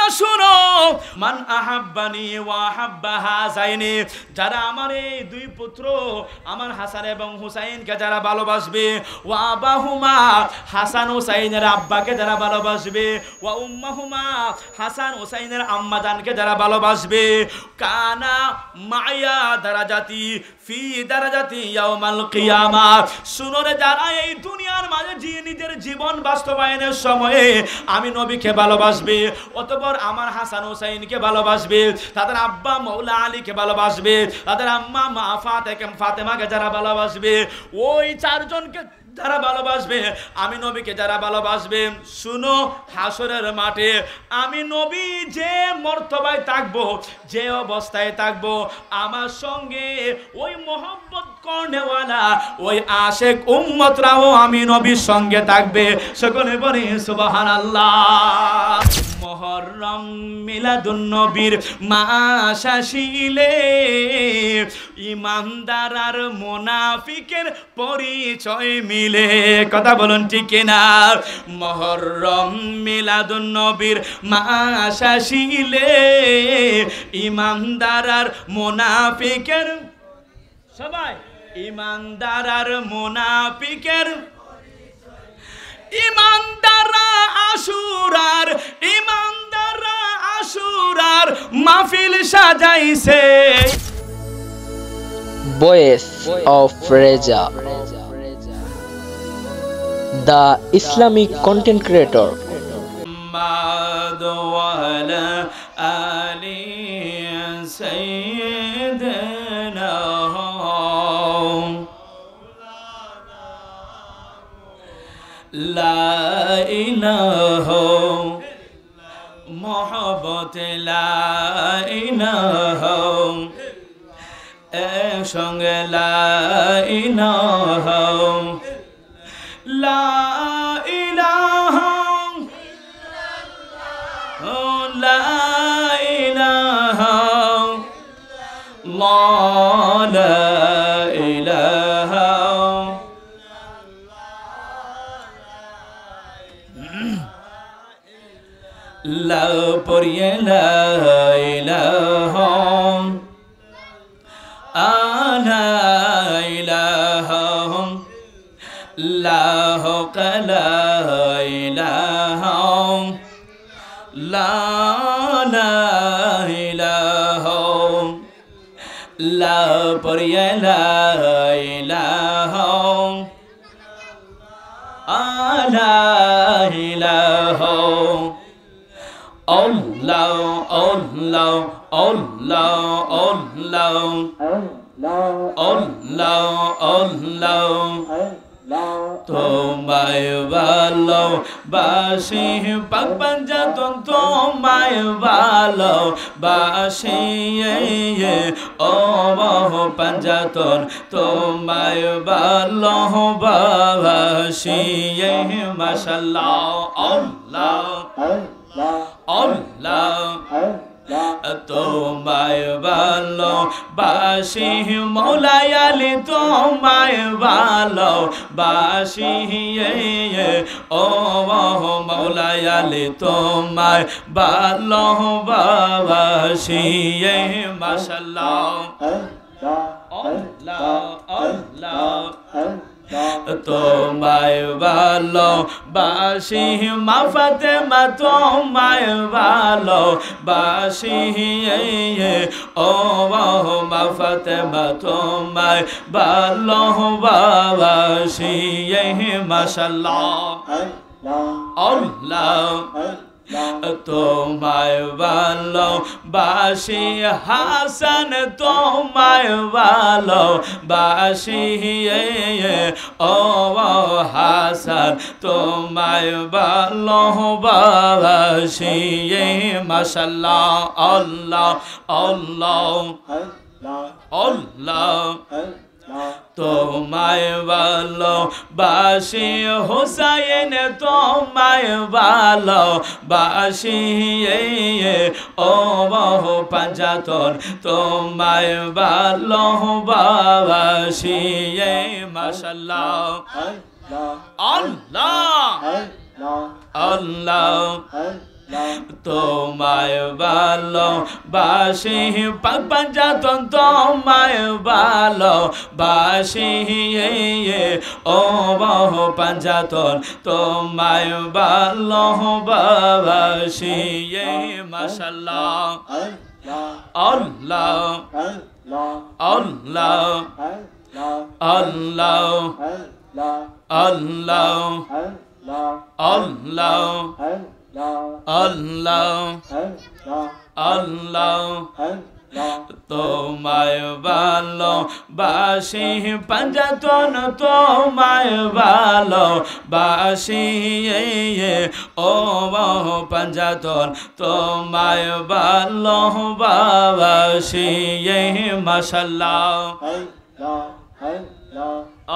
তোমরা শুনো, মান আহাব্বানি ওয়া আহাব্বা হাযাইনি, যারা আমার এই দুই পুত্র আমার হাসান এবং হুসাইনকে যারা ভালোবাসবে, ওয়া আবাহুমা, হাসান হুসাইনের আব্বাকে যারা ভালোবাসবে, ওয়া উম্মাহুমা, হাসান হুসাইনের আম্মা জানকে যারা ভালোবাসবে, কানা মায়া দারাজাতি ফি দারাজাতি ইয়াউমাল কিয়ামা। শুনো রে, যারা এই দুনিয়ার মাঝে নিজের জীবন বাস্তবায়নের সময়ে আমি নবীকে ভালোবাসবে, অতঃপর আমার হাসান হুসাইনকে ভালোবাসবে, তাদের আব্বা মৌলা আলীকে ভালোবাসবে, তাদের আম্মা মা ফাতেমাকে যারা ভালোবাসবে, ওই চারজনকে যারা ভালোবাসবে, আমি নবীকে যারা ভালোবাসবে, শুনো, হাসরের মাঠে আমি নবী যে মর্তবায় থাকবো, যে অবস্থায় থাকবো, আমার সঙ্গে ওই মোহাম্মদ করনেওয়ালা ওই আশেক উম্মতরাও আমি নবীর সঙ্গে থাকবে। সকলে বলি সুবহানাল্লাহ। মুহররম মিলাদুন নবীর মাস আসিলে ইমানদার আর মুনাফিকের পরিচয় মিলে। কথা বলুন ঠিক কিনা? মুহররম মিলাদুন নবীর মাস আসিলে ইমানদার আর মুনাফিকের, সবাই, ইমানদার আর মুনাফিকের, ইমানদাররা আশুরার, ইমানদাররা আশুরার মাহফিল সাজাইছে। Voice of Reza, the Islamic content creator. লা ইলাহা মোহাব্বত, লা ইলাহা একসঙ্গে, লা ইলাহা, লা ইলাহা, লা ইলাহা, লা ইলাহা। লা পড়িয়ে লা ইলাহা, আলা ইলাহা, লাহ কালা ইলাহা, লা ইলাহা, লা পড়িয়ে লা ইলাহা, আলা ইলাহা। Allah, Allah, Allah, Allah, Allah, Allah, তোমায় ভালোবাসি পাক পাঞ্জাতন, তোমায় ভালোবাসি ও পাঞ্জাতন, তোমায় ভালোবাসি মাশাআল্লাহ। আল্লাহ আল্লাহ তোমায় ভালোবাসি মৌলা আলী, তোমায় ভালোবাসি ও মৌলা আলী, তোমায় ভালোবাসি মাশাআল্লাহ। আল্লাহ আল্লাহ তোমায় ভালোবাসি মা ফাতেমা, তোমায় ভালোবাসি ও মা ফাতেমা, তোমায় ভালোবাসি মাশাআল্লাহ। আল্লাহ তোমায় ভালোবাসি হাসান, তোমায় ভালোবাসি ও হাসান, তোমায় ভালোবাসি মাশাআল্লাহ। আল্লাহ আল্লাহ আল্লাহ তোমায় ভালোবাসি হুসাইন, তোমায় ভালোবাসি ও পাঞ্জাতন, তোমায় ভালোবাসি মাশাআল্লাহ। আল্লাহ আল্লাহ তোমায় ভালোবাসি পাক পাঞ্জাতন তোমায় ভালোবাসি ও বাহ পাঞ্জাতন তোমায় ভালোবাসি মাশাআল্লাহ আল্লাহ আল্লাহ আল্লাহ আল্লাহ আল্লাহ আল্লাহ আল্লাহ তোমায় ভালোবাসি পাঞ্জাতন তোমায় ভালোবাসি ও পাঞ্জাতন তোমায় ভালোবাসি মাশাআল্লাহ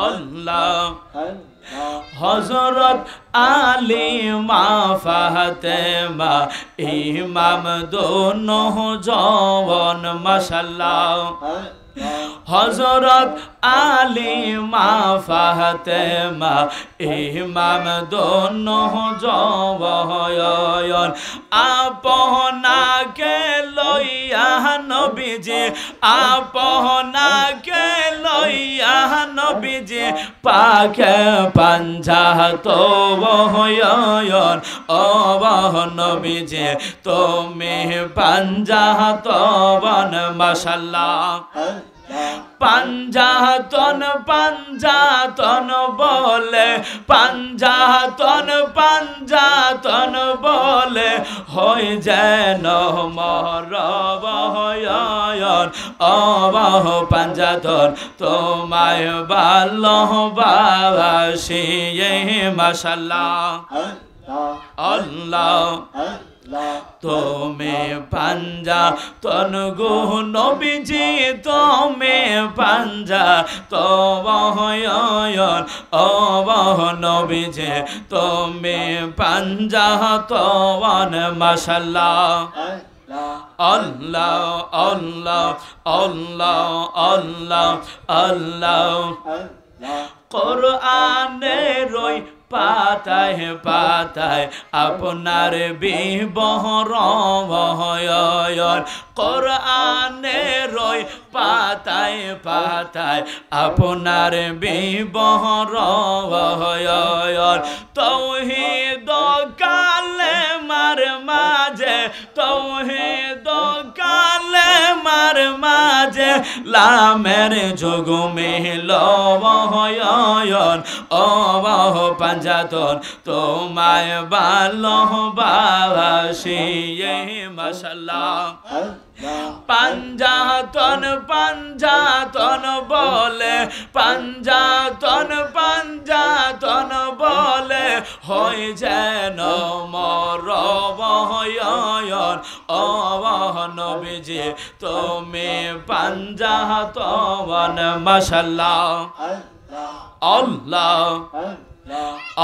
আল্লাহ হযরত আলী মা ফাতেমা ইমাম দোনো জওয়ান মাশাআল্লাহ হযরত আলী মা ফাতেমা ইমাম দোনো জওয়ান আপনাকে লইয়া নবীজি আপনাকে লইয়া নবীজি পাকে পাঞ্জাত বহয়ন ও নবীজি তুমি পাঞ্জাত বন মাশাআল্লাহ পাঞ্জাতন পাঞ্জাতন বলে পাঞ্জাতন পাঞ্জাতন বলে হই যেন মরবয়ন অবাহ পাঞ্জাতন তোমায় ভালোবাসি মাশাআল্লাহ আল্লাহ তুমি পাঞ্জাতন গো নবীজি তুমি পাঞ্জাতন অবহ নবীজি তুমি পাঞ্জাতন মাশাআল্লাহ আল্লাহ আল্লাহ আল্লাহ আল্লাহ আল্লাহ কোরআনের ওই পাতায় পাতায় আপনার বিবরণ কোরআনের ওই পাতায় পাতায় আপনার বিবরণ তাওহীদ কালেমার মাঝে তাওহীদ কালেমার মাঝে লামের যোগ মিলন অবাহ পাঞ্জাতন তোমায় ভালোবাসি মাশাআল্লাহ পাঞ্জাতন পাঞ্জাতন বলে পাঞ্জাতন পাঞ্জাতন বলে হয় যেন মরবয়ন অবাহ নবীজি তুমি পাঞ্জাতন মাশাআল্লাহ আল্লাহ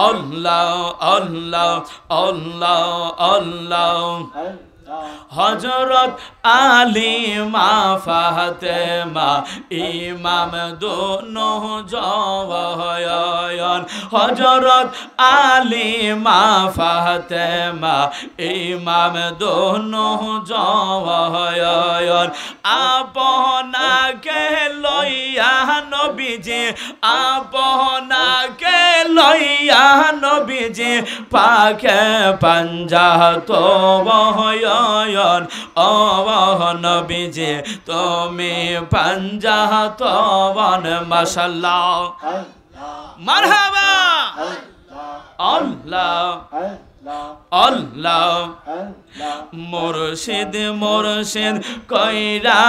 আল্লাহ আল্লাহ আল্লাহ আল্লাহ হযরত আলী মা ফাতেমা ইমাম দোনো জওয়ান হযরত আলী মা ফাতেমা ইমাম দোনো জওয়ান আপনাকে লইয়া নবীজি আপনাকে লইয়া নবীজি পাকে পাঞ্জাত বহয়ন অবহ নবীজি তুমি পাঞ্জাত বন মাশাআল্লাহ মারহাবা আল্লাহ আল্লাহ মুর্শিদ মুর্শিদ কইরা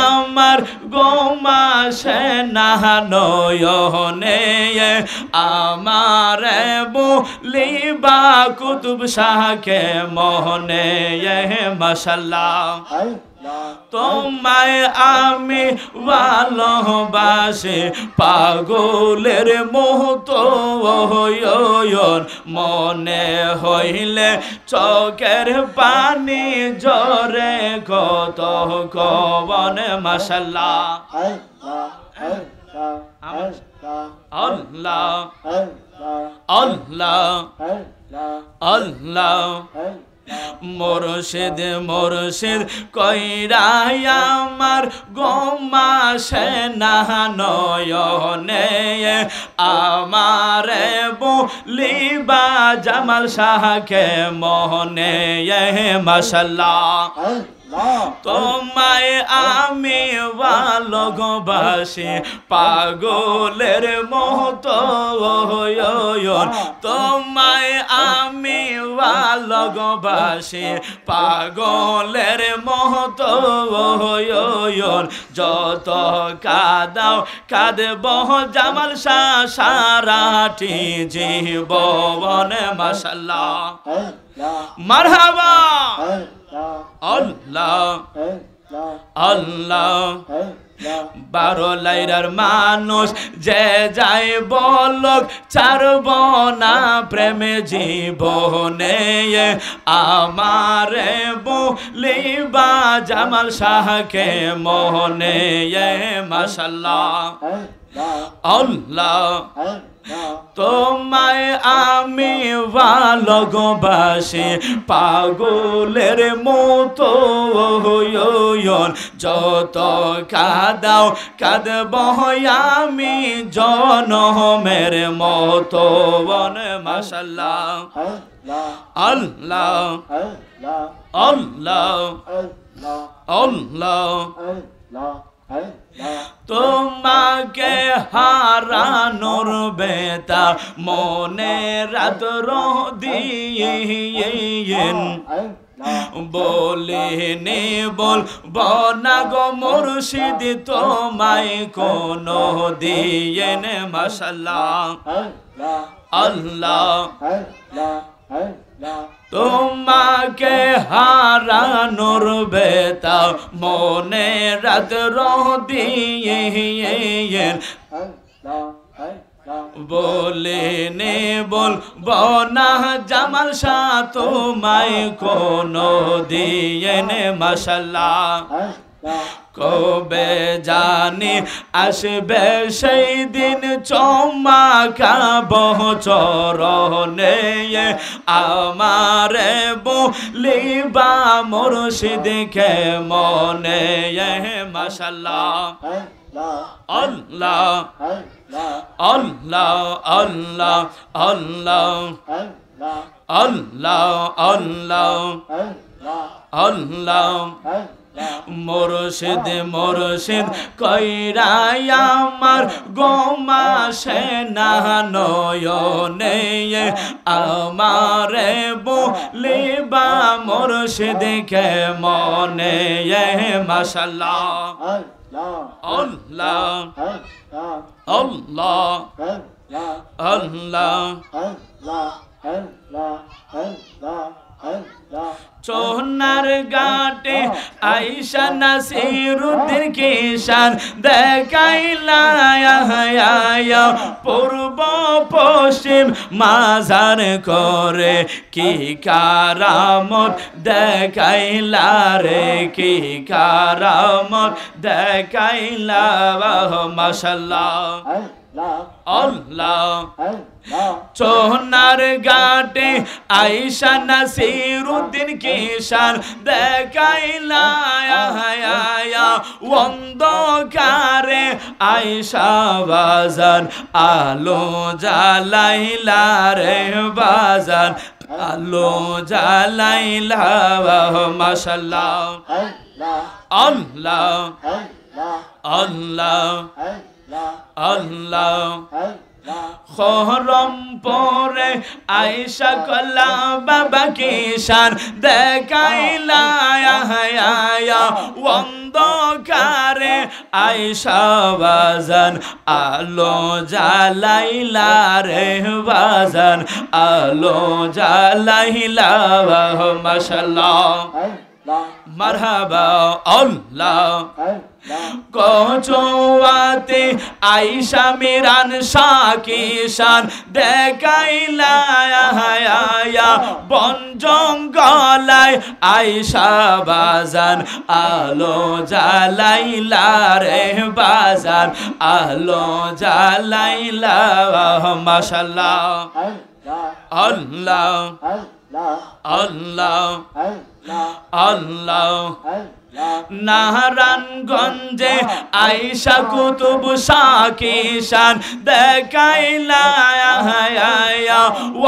আমার গোমাসে নাহানয়নে আমারে বলিবা কুতুব শাহকে মোহনে মাশাআল্লাহ তোমায় আমি ভালোবাসি পাগলের মতো হইয়ন মনে হইলে চোখের পানি জরে কত কবন মাশাআল্লাহ আল্লাহ আল্লাহ আল্লাহ মুর্শিদ মুর্শিদ কইরাই আমার গোমা সেনা নয়নে আমারে বলিবা জামাল শাহকে মোহনে মাশাআল্লাহ তোমায় আমি ভালোবাসি পাগলের মতো তোমায় আমি ভালোবাসি পাগলের মতো যত কাদাও কাঁদব জামাল শাহ সারাটি জীবন মাশাআল্লাহ মারহাবা আল্লাহ আল্লাহ 12 লাইরার মানুষ যে যায় বলক ছাড়ব না প্রেমে জীবনে আমারে বলিবা জামাল শাহকে মোহনে মাশাআল্লাহ আল্লাহ তোমায় আমি ভালোবাসি পাগলের মতো যত কাদাও কাঁদব আমি জনমের মতো মাশাআল্লাহ আল্লাহ আল্লাহ আল্লাহ তোমাকে হারানোর বেতা মনে রাত দিয়েন বলিনি বলব না গো মুর্শিদ তোমায় কোনো দিয়েন মাশাআল্লাহ আল্লাহ তোমাকে হারানোর বেতা মনে রাত দিয়েন বলিনি বলব না জামাল শাহ তোমায় কোনো দিয়েন মাশাআল্লাহ কবে জানি আসবে সেই দিন চমকাব চরণে আমারে বলিবা মুর্শিদকে মনে মাশাআল্লাহ আল্লাহ আল্লাহ আল্লাহ আল্লাহ আল্লাহ আল্লাহ আল্লাহ মুর্শিদ মুর্শিদ কইরাই আমার গোমা সেনা নয়নে আমারে বলিবা মুর্শিদকে মনে মাশাআল্লাহ আল্লাহ আল্লাহ আল্লাহ সোনার ঘাটে আইসা নাসিরুদ্দিন কিশান দেখাইলা পূর্ব পশ্চিম মাজার করে কি কারামত দেখাইলা রে কি কারামত দেখাইলা মাশাআল্লাহ আল্লাহ সোনার ঘাটে আইসা নাসিরুদ্দিন কিশান দেখাইলা অন্ধকারে আইসা বাজান আলো জ্বালাইলা রে বাজান আলো জ্বালাইলা মাশাআল্লাহ আল্লাহ আল্লাহ আল্লাহ খরম পরে আয়েশা কলা বাবা কিশান দেখাইলা অন্ধকারে আয়েশা বাজান আলো জ্বালাইলা রে বাজান আলো জ্বালাইলা মাশাআল্লাহ মারহাবা আল্লাহ কচুয়াতে আইসা মিরান শাকিশান দেখাইলা বন জঙ্গলায় আইসা বাজান আলো জ্বালাইলা রে বাজান আলো জ্বালাইলা মাশাআল্লাহ আল্লাহ আল্লাহ আল্লাহ নারায়ণগঞ্জে আয়েশা কুতুব শাকিশান দেখাইলা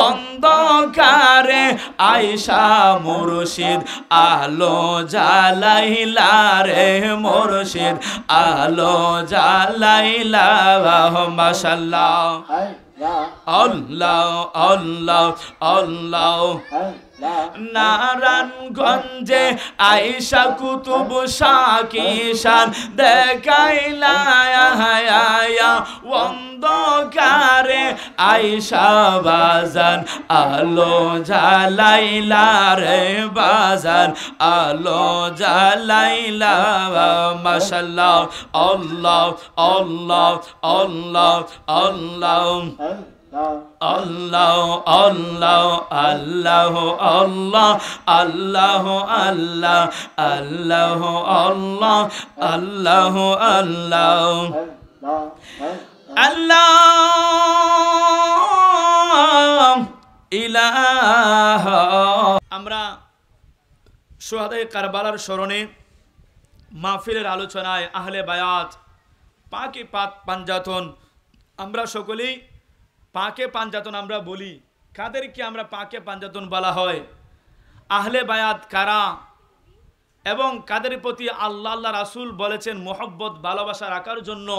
অন্ধকারে আয়েশা মুর্শিদ আলো জ্বালাইলা রে মুর্শিদ আলো জ্বালাইলা মাশাআল্লাহ আল্লাহ আল্লাহ আল্লাহ নারায়ণগঞ্জে আয়েশা কুতুব শাকিশান দেখাইলা অন্ধকারে আয়েশা বাজান আলো জ্বালাইলা রে বাজান আলো জ্বালাইলা মাশাআল্লাহ আল্লাহ আল্লাহ আল্লাহ আল্লাহ আল্লাহ আল্লাহ আল্লাহ আল্লাহ আল্লাহ আল্লাহ আল্লাহ আল্লাহ আল্লাহ আল্লাহ আল্লাহ ইলাহা। আমরা শুহাদায়ে কারবালার স্মরণে মাহফিলের আলোচনায় আহলে বায়াত পাকে পাঞ্জাতন, আমরা সকলেই পাকে পাঞ্জাতন আমরা বলি। কাদেরকে আমরা পাকে পাঞ্জাতন বলা হয়? আহলে বায়াত কারা এবং কাদের প্রতি আল্লাহ আল্লাহ রাসূল বলেছেন মোহব্বত ভালোবাসা রাখার জন্য,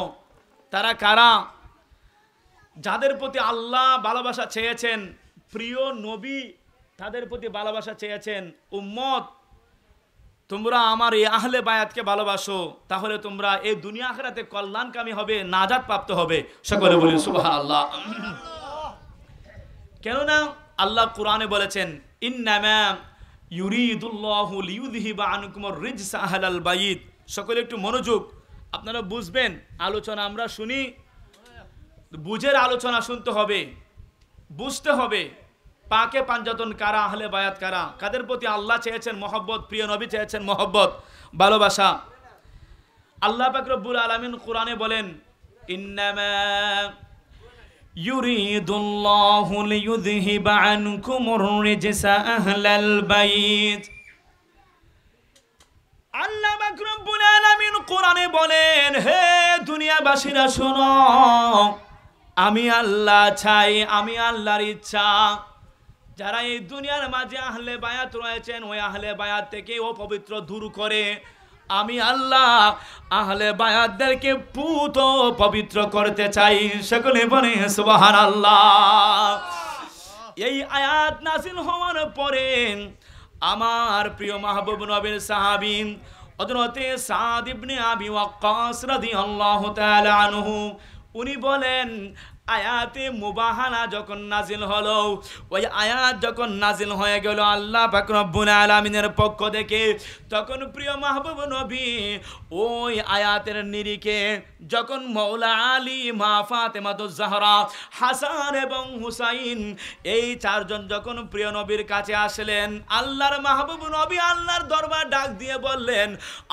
তারা কারা? যাদের প্রতি আল্লাহ ভালোবাসা চেয়েছেন, প্রিয় নবী তাদের প্রতি ভালোবাসা চেয়েছেন, উম্মত তোমরা আমার এই আহলে বায়াতকে ভালোবাসো, তাহলে তোমরা এই দুনিয়া আখিরাতে কল্যাণকামী হবে, নাজাত প্রাপ্ত হবে। সকলে বলি সুবহানাল্লাহ। কেননা আল্লাহ কোরআনে বলেছেন ইন্নামা ইউরিদুল্লাহু লিইউযহিবা আনকুমুর রিজসা আহলাল বাইত। সকলে একটু মনোযোগ, আপনারা বুঝবেন। আলোচনা আমরা শুনি, বুঝের আলোচনা শুনতে হবে, বুঝতে হবে। পাকে পাঞ্জাতন কারা, আহলে বায়াত কারা, কাদের প্রতি আল্লাহ চেয়েছেন মহব্বত, প্রিয় নবী চেয়েছেন মহব্বত ভালোবাসা। আল্লাহ পাক রব্বুল আলামিন কোরআনে বলেন ইন্নামা ইউরিদুল্লাহু লিইউযহিবা আনকুমুর রিজসা আহলাল বাইত। আল্লাহ পাক রব্বুল আলামিন কোরআনে বলেন, হে দুনিয়াবাসীরা শোনো, আমি আল্লাহ চাই, আমি আল্লাহর ইচ্ছা যারা এই দুনিয়ার মাঝে আহলে বায়াত রয়েছেন ওই আহলে বায়াত থেকে অপবিত্র দূর করে আমি আল্লাহ আহলে বায়াতদেরকে পুত পবিত্র করতে চাই। সকলে বলে সুবহানাল্লাহ। এই আয়াত নাযিল হওয়ার পরে আমার প্রিয় মাহবুব নবীর সাহাবী হযরতে সাদ ইবনে আবি ওয়াক্কাস রাদিয়াল্লাহু তাআলা আনহু উনি বলেন, আয়াতে মুবাহানা যখন নাজিল হলো, ওই আয়াত যখন নাজিল হয়ে গেল আল্লাহ পাক রব্বুল আলামিনের পক্ষ থেকে, তখন প্রিয় মাহবুব নবী ওই আয়াতের নিরিখে যখন মৌলা আলী, মা ফাতেমাতুজ জাহরা, হাসান এবং হুসাইন এই চারজন যখন প্রিয় নবীর কাছে আসলেন, আল্লাহর মাহবুব নবী আল্লাহর দরবার ডাক দিয়ে বললেন,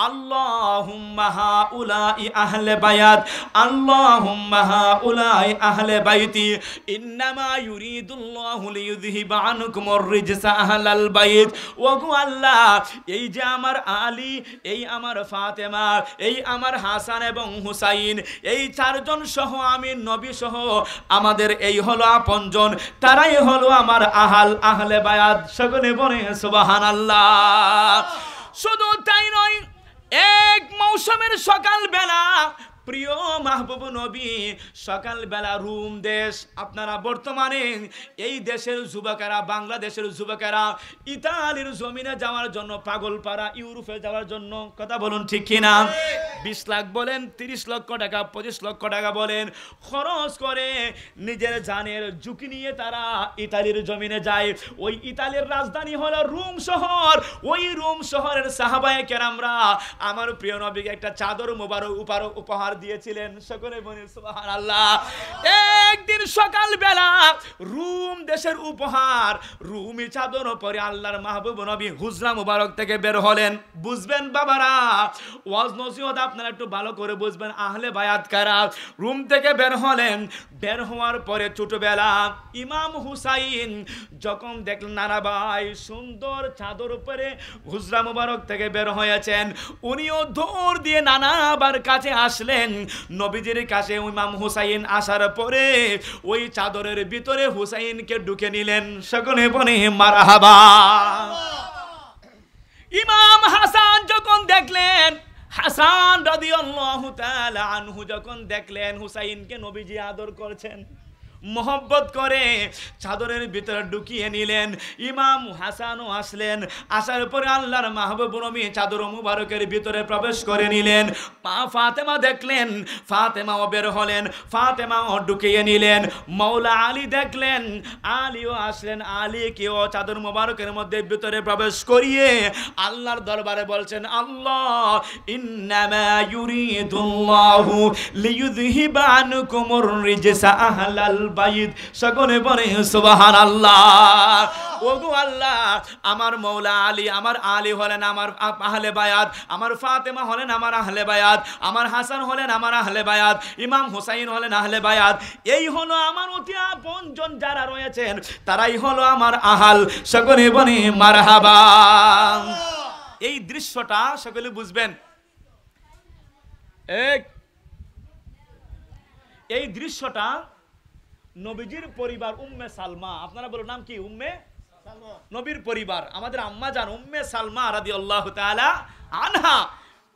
আল্লাহুম্মা হাউলাই আহলে বায়াত, আল্লাহুম্মা হাউলাই আহলে বাইতি, ইন্নামা ইউরিদুল্লাহু লিইউযহিবা আনকুমুর রিজসা আহলাল বাইত। ওগো আল্লাহ, এই যে আমার আলী, এই আমার ফাতেমা, এই আমার হাসান এবং হুসাইন, এই চারজন সহ আমি নবী সহ আমাদের এই হলো আপনজন, তারাই হলো আমার আহলে বায়াত। সকলে বলে সুবহানাল্লাহ। শুধু তাই নয়, এক মৌসুমের সকাল বেলা প্রিয় মাহবুব নবী সকালবেলা রোম দেশ, আপনারা বর্তমানে এই দেশের যুবকেরা, বাংলাদেশের যুবকেরা ইতালির জমিনে যাওয়ার জন্য পাগল পারা, ইউরোপে যাওয়ার জন্য, কথা বলুন ঠিক কিনা? 20 লাখ বলেন, 30 লক্ষ টাকা, 25 লক্ষ টাকা বলেন, খরচ করে নিজের জানের ঝুঁকি নিয়ে তারা ইতালির জমিনে যায়। ওই ইতালির রাজধানী হলো রোম শহর। ওই রোম শহরের সাহাবায়ে কেরামরা আমার প্রিয় নবীকে একটা চাদর মোবারক উপহার দিয়েছিলেন। সকলে বলি সুবহানাল্লাহ। একদিন সকালবেলা রুম দেশের উপহার রুমি চাদর পরে আল্লাহর মাহবুব নবী হুজরা মুবারক থেকে বের হলেন। বুঝবেন বাবারা, ওয়াজ নসিহত আপনারা একটু ভালো করে বুঝবেন। আহলে বায়াত কারা রুম থেকে বের হলেন। বের হওয়ার পরে ছোটবেলা ইমাম হুসাইন যখন দেখলেন নানা ভাই সুন্দর চাদর উপরে হুজরা মুবারক থেকে বের হয়েছেন, উনিও দৌড় দিয়ে নানাবার কাছে আসলেন। নবীজির কাছে ইমাম হুসাইন আসার পরে ওই চাদরের ভিতরে হুসাইনকে ঢুকে নিলেন। সকলে বলে মারহাবা। ইমাম হাসান যখন দেখলেন, হাসান রাদিয়াল্লাহু তাআলা আনহু যখন দেখলেন হুসাইনকে নবীজি আদর করছেন, মোহব্বত করে চাদরের ভিতরে ঢুকিয়ে নিলেন। ইমাম হাসানও আসলেন। আসার পরে আল্লাহর মাহবুব নবী চাদর মুবারকের ভিতরে প্রবেশ করে নিলেন। মা ফাতেমা দেখলেন, ফাতেমাও বের হলেন, ফাতেমাও ঢুকিয়ে নিলেন। মাওলা আলী দেখলেন, আলীও আসলেন, আলীকেও চাদর মুবারকের মধ্যে ভিতরে প্রবেশ করিয়ে আল্লাহর দরবারে বলছেন, আল্লাহ ইন্নামা ইউরিদুল্লাহু লিইয়ুযহিবা আনকুমুর রিজসা আহলাল বাইত। সকলে বলে সুবহানাল্লাহ। ওগো আল্লাহ, আমার মৌলা আলী, আমার আলী হলেন আমার আহলে বায়াত, আমার ফাতেমা হলেন আমার আহলে বায়াত, আমার হাসান হলেন আমার আহলে বায়াত, ইমাম হুসাইন হলেন আহলে বায়াত। এই হলো আমার অতি আপনজন যারা রয়েছেন, তারাই হলো আমার আহাল। সকলে বলে মারহাবা। এই দৃশ্যটা সকলে বুঝবেন। এই দৃশ্যটা নবীজির পরিবার উম্মে সালমা, আপনারা বলুন নাম কি? উম্মে সালমা, নবীর পরিবার, আমাদের আম্মা জান উম্মে সালমা রাদিয়াল্লাহু তাআলা আনহা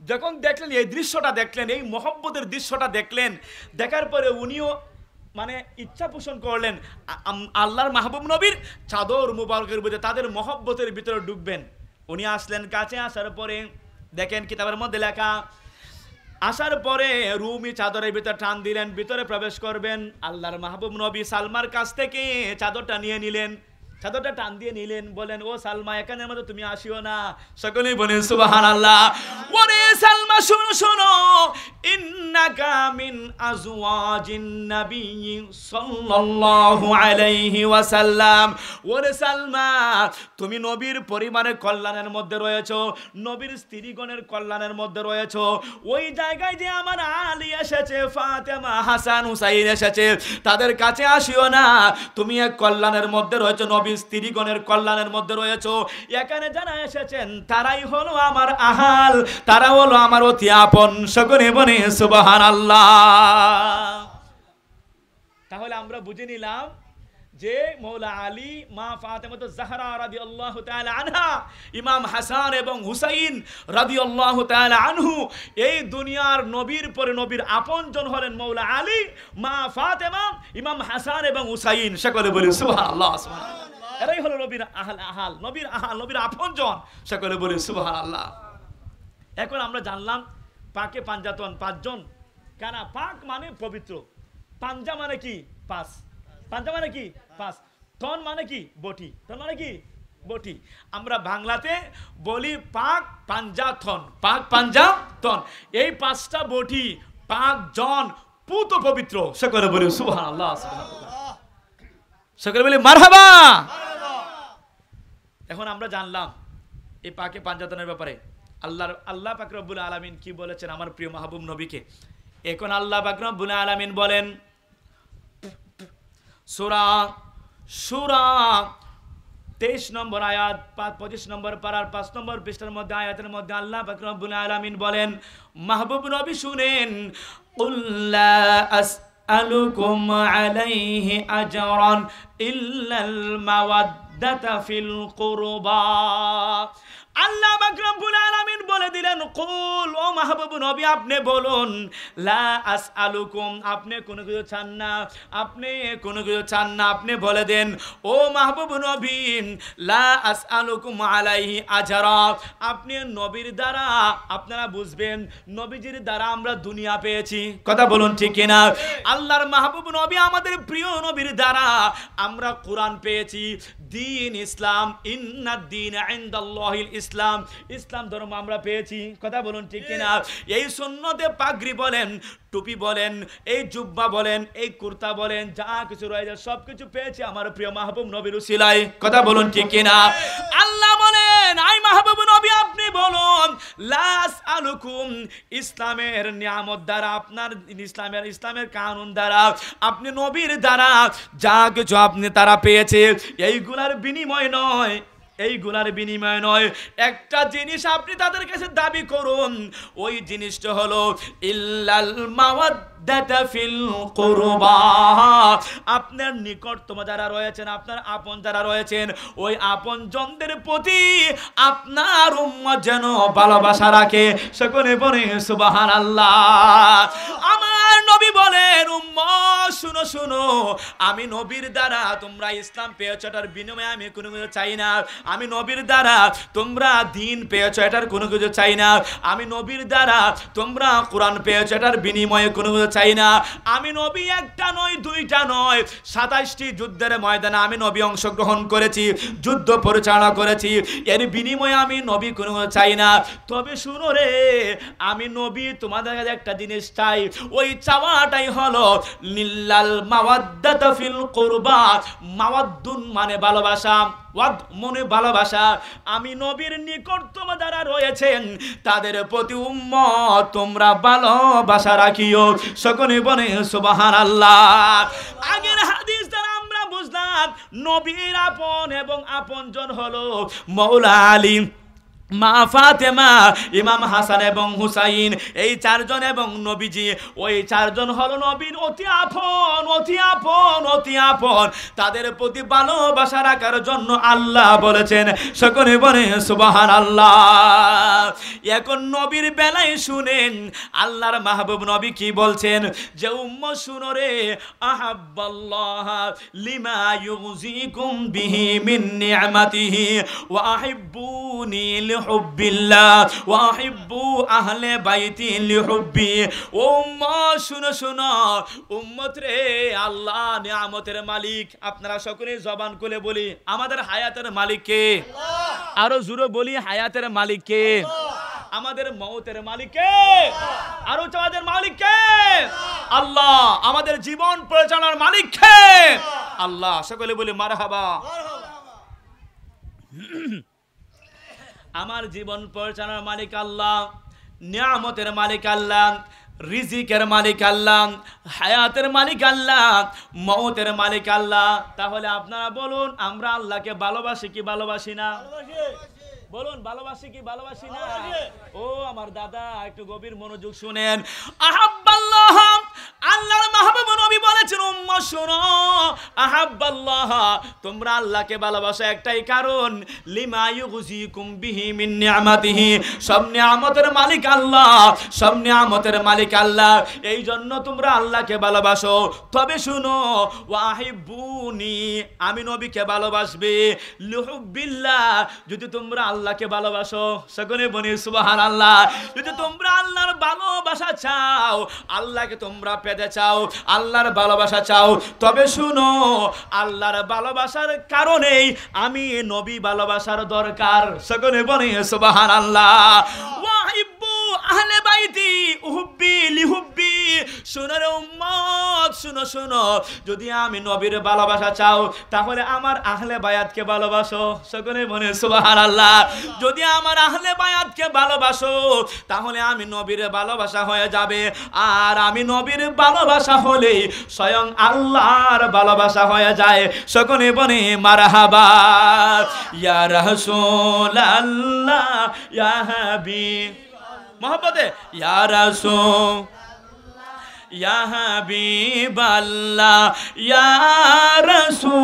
যখন দেখলেন, এই দৃশ্যটা দেখলেন, এই মহব্বতের দৃশ্যটা দেখলেন, দেখার পরে উনিও মানে ইচ্ছা পোষণ করলেন আল্লাহর মাহবুব নবীর চাদর মুবারকের ভিতরে তাদের মহব্বতের ভিতরে ঢুকবেন। উনি আসলেন কাছে। আসার পরে দেখেন কিতাবের মধ্যে লেখা, আসার পরে রুমি চাদরের ভিতরে টান দিলেন, ভিতরে প্রবেশ করবেন। আল্লাহর মাহবুব নবী সালমার কাছ থেকে চাদরটা নিয়ে নিলেন, চাদরটা টান দিয়ে নিলেন, বলেন ও সালমা এখানের মধ্যে তুমি আসিও না। সকলেই বলেন সুবহানাল্লাহ। ওরে সালমা শোনো শোনো, ইন্নাকা মিন আজওয়াজিন নবী সাল্লাল্লাহু আলাইহি ওয়াসাল্লাম। ওরে সালমা, তুমি নবীর পরিবারের কল্যাণের মধ্যে রয়েছো, নবীর স্ত্রীগণের কল্যাণের মধ্যে রয়েছো। ওই জায়গায় যে আমার আলী এসেছে, ফাতেমা, হাসান, হুসাইন এসেছে, তাদের কাছে আসিও না। তুমি এক কল্যাণের মধ্যে রয়েছো, নবীর স্ত্রীগণের কল্যাণের মধ্যে রয়েছো। এখানে যারা এসেছেন তারাই হলো আমার আহাল, তারা হলো আমার অতি আপন। সকলে বলে সুবহানাল্লাহ। তাহলে আমরা বুঝে নিলাম যে মৌলা আলী, মা ফাতেমা জাহরা রাদিয়াল্লাহু তাআলা আনহা, ইমাম হাসান এবং হুসাইন রাদিয়াল্লাহু তাআলা আনহু, এই দুনিয়ার নবীর পরে নবীর আপনজন হলেন মৌলা আলী, মা ফাতেমা, ইমাম হাসান এবং হুসাইন। সকলে বলি সুবহানাল্লাহ। এরাই হলো নবীর আহাল, নবীর আহাল, নবীর আপনজন। সকলে বলি সুবহানাল্লাহ। এখন আমরা জানলাম পাকে পাঞ্জাতন, পাঁচজন কারা। পাক মানে পবিত্র, পাঞ্জা মানে কি? পাঁচ। পাঞ্জা মানে কি? পাঁচ। তন মানে কি? বটি। তন মানে কি? বটি। আমরা বাংলাতে বলি পাক পাঞ্জাতন, পাক পাঞ্জাতন। এই পাঁচটা বটি, পাঁচজন পুত পবিত্র। সকলে বলি সুবহানাল্লাহ। সকলে বলি মারহাবা। এখন আমরা জানলাম এই পাকে পাঞ্জাতনের ব্যাপারে আল্লাহ পাক রব্বুল আলামিন কি বলেছেন আমার প্রিয় মাহবুব নবীকে। এখন আল্লাহ পাক রব্বুল আলামিন বলেন সূরা 23 নম্বর আয়াত 25 নম্বর পারার 5 নম্বর পৃষ্ঠার মধ্যে আয়াতের মধ্যে আল্লাহ পাক রব্বুল আলামিন বলেন, মাহবুব নবী শুনেন, কুল লা আসআলুকুম আলাইহি আজরান ইল্লাল মাওয়াদ্দাতা ফিল কুরবা। আল্লাহ পাক রব্বুল আলামিন বলে দিলেন, কুল, ও মাহবুব নবী আপনি বলুন, লা আসআলুকুম, আপনি কোনো কিছু চান না, আপনি কোনো কিছু চান না, আপনি বলে দেন ও মাহবুব নবী, লা আসআলুকুম আলাইহি আজরা, আপনি নবীর দ্বারা, আপনারা বুঝবেন নবীজির দ্বারা আমরা দুনিয়া পেয়েছি। কথা বলুন ঠিক কিনা? আল্লাহর মাহবুব নবী আমাদের প্রিয় নবীর দ্বারা আমরা কোরআন পেয়েছি, দ্বীন ইসলাম, ইন্নাদ দ্বীন ইনদাল্লাহিল ইসলাম, ইসলাম ধর্ম আমরা পেয়েছি। পেয়েছি, কথা বলুন ঠিক কিনা? এই সুন্নতে পাগড়ি বলেন, টুপি বলেন, এই জুব্বা বলেন, এই কুর্তা বলেন, যা কিছু রয়েছে সব কিছু পেয়েছি আমার প্রিয় মাহবুব নবীর উসিলায়, কথা বলুন ঠিক কিনা? আল্লাহ বলেন, আই মাহবুব নবী আপনি বলুন, লাস আলুকুম, ইসলামের নিয়ামত দ্বারা, আপনার ইসলামের কানুন দ্বারা, আপনি নবীর দ্বারা যা কিছু আপনি তারা পেয়েছে, এইগুলার বিনিময় নয়, এইগুলার বিনিময় নয়, একটা জিনিস আপনি তাদের কাছে দাবি করুন, ওই জিনিসটা হলো ইল্লাল মাওয়াদ্দাতা ফিল কুরবা, আপনার নিকটতম যারা রয়েছেন, আপনার আপন যারা রয়েছেন, ওই আপনজনদের প্রতি আপনার উম্মত যেন ভালোবাসা রাখে, সকলে বলে সুবহানাল্লাহ। আমার নবী বলেন, উম্মত শুনো শুনো, আমি নবীর দ্বারা তোমরা ইসলাম পেয়েছো, এটার বিনিময়ে আমি কোনো কিছু চাই না, আমি নবীর দ্বারা তোমরা দ্বীন পেয়েছো, এটার কোনো কিছু চাই না, আমি নবীর দ্বারা তোমরা কোরআন পেয়েছো, এটার বিনিময়ে কোনো কিছু চাই না, আমি নবী একটা নয় দুইটা নয় 27টি যুদ্ধের ময়দানে আমি নবী অংশগ্রহণ করেছি, যুদ্ধ পরিচালনা করেছি, এর বিনিময়ে আমি নবী কোনো কিছু চাই না। তবে শুনো রে, আমি নবী তোমাদের কাছে একটা জিনিস চাই, ওই চাওয়াটাই হলো লিল্লাল মাওয়াদ্দাতা ফিল কুরবা, মাওয়াদ্দুন মানে ভালোবাসা, ওয়াদ মনে ভালোবাসা, আমি নবীর নিকটতম যারা রয়েছেন তাদের প্রতি উম্মত তোমরা ভালোবাসা রাখিও, সকলে বলে সুবহানাল্লাহ। আগের হাদিস দ্বারা আমরা বুঝলাম নবীর আপন এবং আপনজন হলো মাওলা আলী, মা ফাতেমা, ইমাম হাসান এবং হুসাইন, এই চারজন এবং নবীজি, ওই চারজন হলো নবীর অতি আপন, অতি আপন, অতি আপন, তাদের প্রতি ভালোবাসা রাখার জন্য আল্লাহ বলেছেন, সকলে বলে সুবহানাল্লাহ। এখন নবীর বেলায় শুনেন আল্লাহর মাহবুব নবী কি বলছেন, যে উম্মত শুনো রে, আহাব্বাল্লাহ লিমা ইউজিকুম বিহি মিন নি'মাতিহি ওয়া আহিব্বুনি লিহুব্বিল্লাহ ওয়া আহিব্বু আহলে বাইতি লিহুব্বি। উম্মত শুনো শুনো, উম্মত রে, আল্লাহ নিয়ামতের মালিক, আপনারা সকলে জবান খুলে বলি আমাদের হায়াতের মালিক কে? আরো জোরে বলি হায়াতের মালিক কে? আমাদের মওতের মালিক কে? আরো আমাদের মালিক কে? আল্লাহ। আমাদের জীবন পরিচালনার মালিক কে? আল্লাহ। সকলে বলি মারহাবা। আমার জীবন পরিচালনার মালিক আল্লাহ, নিয়ামতের মালিক আল্লাহ, রিজিকের মালিক আল্লাহ, হায়াতের মালিক আল্লাহ, মওতের মালিক আল্লাহ। তাহলে আপনারা বলুন, আমরা আল্লাহকে ভালোবাসি কি ভালোবাসি না? বলুন, ভালোবাসি কি ভালোবাসি না? ও আমার দাদা, একটু গভীর মনোযোগ শুনেন। আহাব্বাল্লাহ, আল্লাহর মাহবুব নবী বলেছেন, উম্মত শোনো, আহাব্বাল্লাহ, তোমরা আল্লাহকে ভালোবাসো একটাই কারণ, লিমা ইউজিকুম বিহি মিন নি'মাতিহি, সব নিয়ামতের মালিক আল্লাহ, সব নিয়ামতের মালিক আল্লাহ, এই জন্য তোমরা আল্লাহকে ভালোবাসো। তবে শুনো, ওয়াহিব্বুনি, আমি নবীকে ভালোবাসবে, লিহুব্বিল্লাহ, যদি তোমরা আল্লাহকে ভালোবাসো, সকলে বলি সুবহানাল্লাহ। যদি তোমরা আল্লাহর ভালোবাসা চাও, আল্লাহকে তোমরা পেতে চাও, আল্লাহর ভালোবাসা চাও, তবে শুনো, আল্লাহর ভালোবাসার কারণেই আমি নবী ভালোবাসার দরকার, সকলে বলি সুবহানাল্লাহ। ওয়াহিব্বু আহলে বাইতি উহুব্বি লিহুব্বি। শুনো রে উম্মত, শুনো শুনো, যদি আমি নবীর ভালোবাসা চাও, তাহলে আমার আহলে বায়াতকে ভালোবাসো, সকলে বলে সুবহানাল্লাহ। যদি আমার আহলে বায়াতকে ভালোবাসো, তাহলে আমি নবীর ভালোবাসা হয়ে যাবে, আর আমি নবীর ভালোবাসা হলে স্বয়ং আল্লাহর ভালোবাসা হয়ে যায়, সকলে বলে মারহাবা। ইয়া রাসূলুল্লাহ ইয়া হাবিব, মোহাম্মদে ইয়া রাসূল ইয়া হাবিবাল্লাহ ইয়া রাসূলুল্লাহ,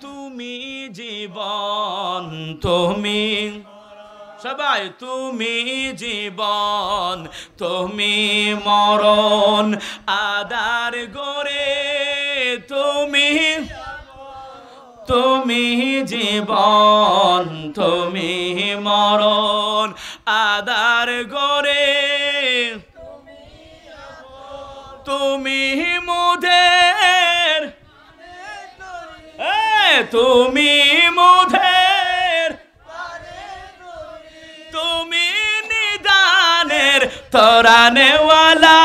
তুমি জীবন, তুমি সবাই, তুমি জীবন, তুমি মরণ, আদার গরে তুমি, তুমি জীবন, তুমি মরণ, আদার গরে তুমি মুদের, তুমি মুদের तराने वाला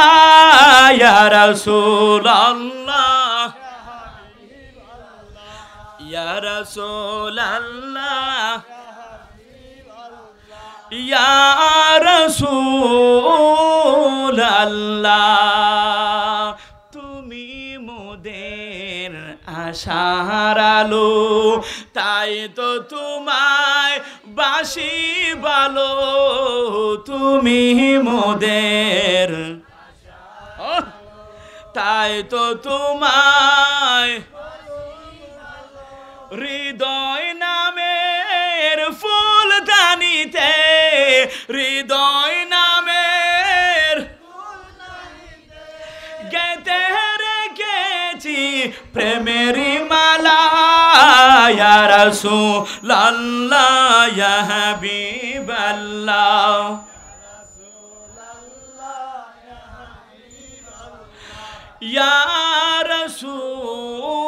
या रसूल अल्लाह या रसूल अल्लाह या रसूल अल्लाह तुमी मोदेर आशार आलो ताई तो तुम्हाय बाशी बालो तुमी मोदेर ताई तो तुम्हाय হৃদয় নামের ফুলদানিতে হৃদয় নামের গেতে রেখেছি প্রেমেরই মালা ইয়া রাসূলুল্লাহ ইয়া হাবিবাল্লাহ ইয়া রাসূল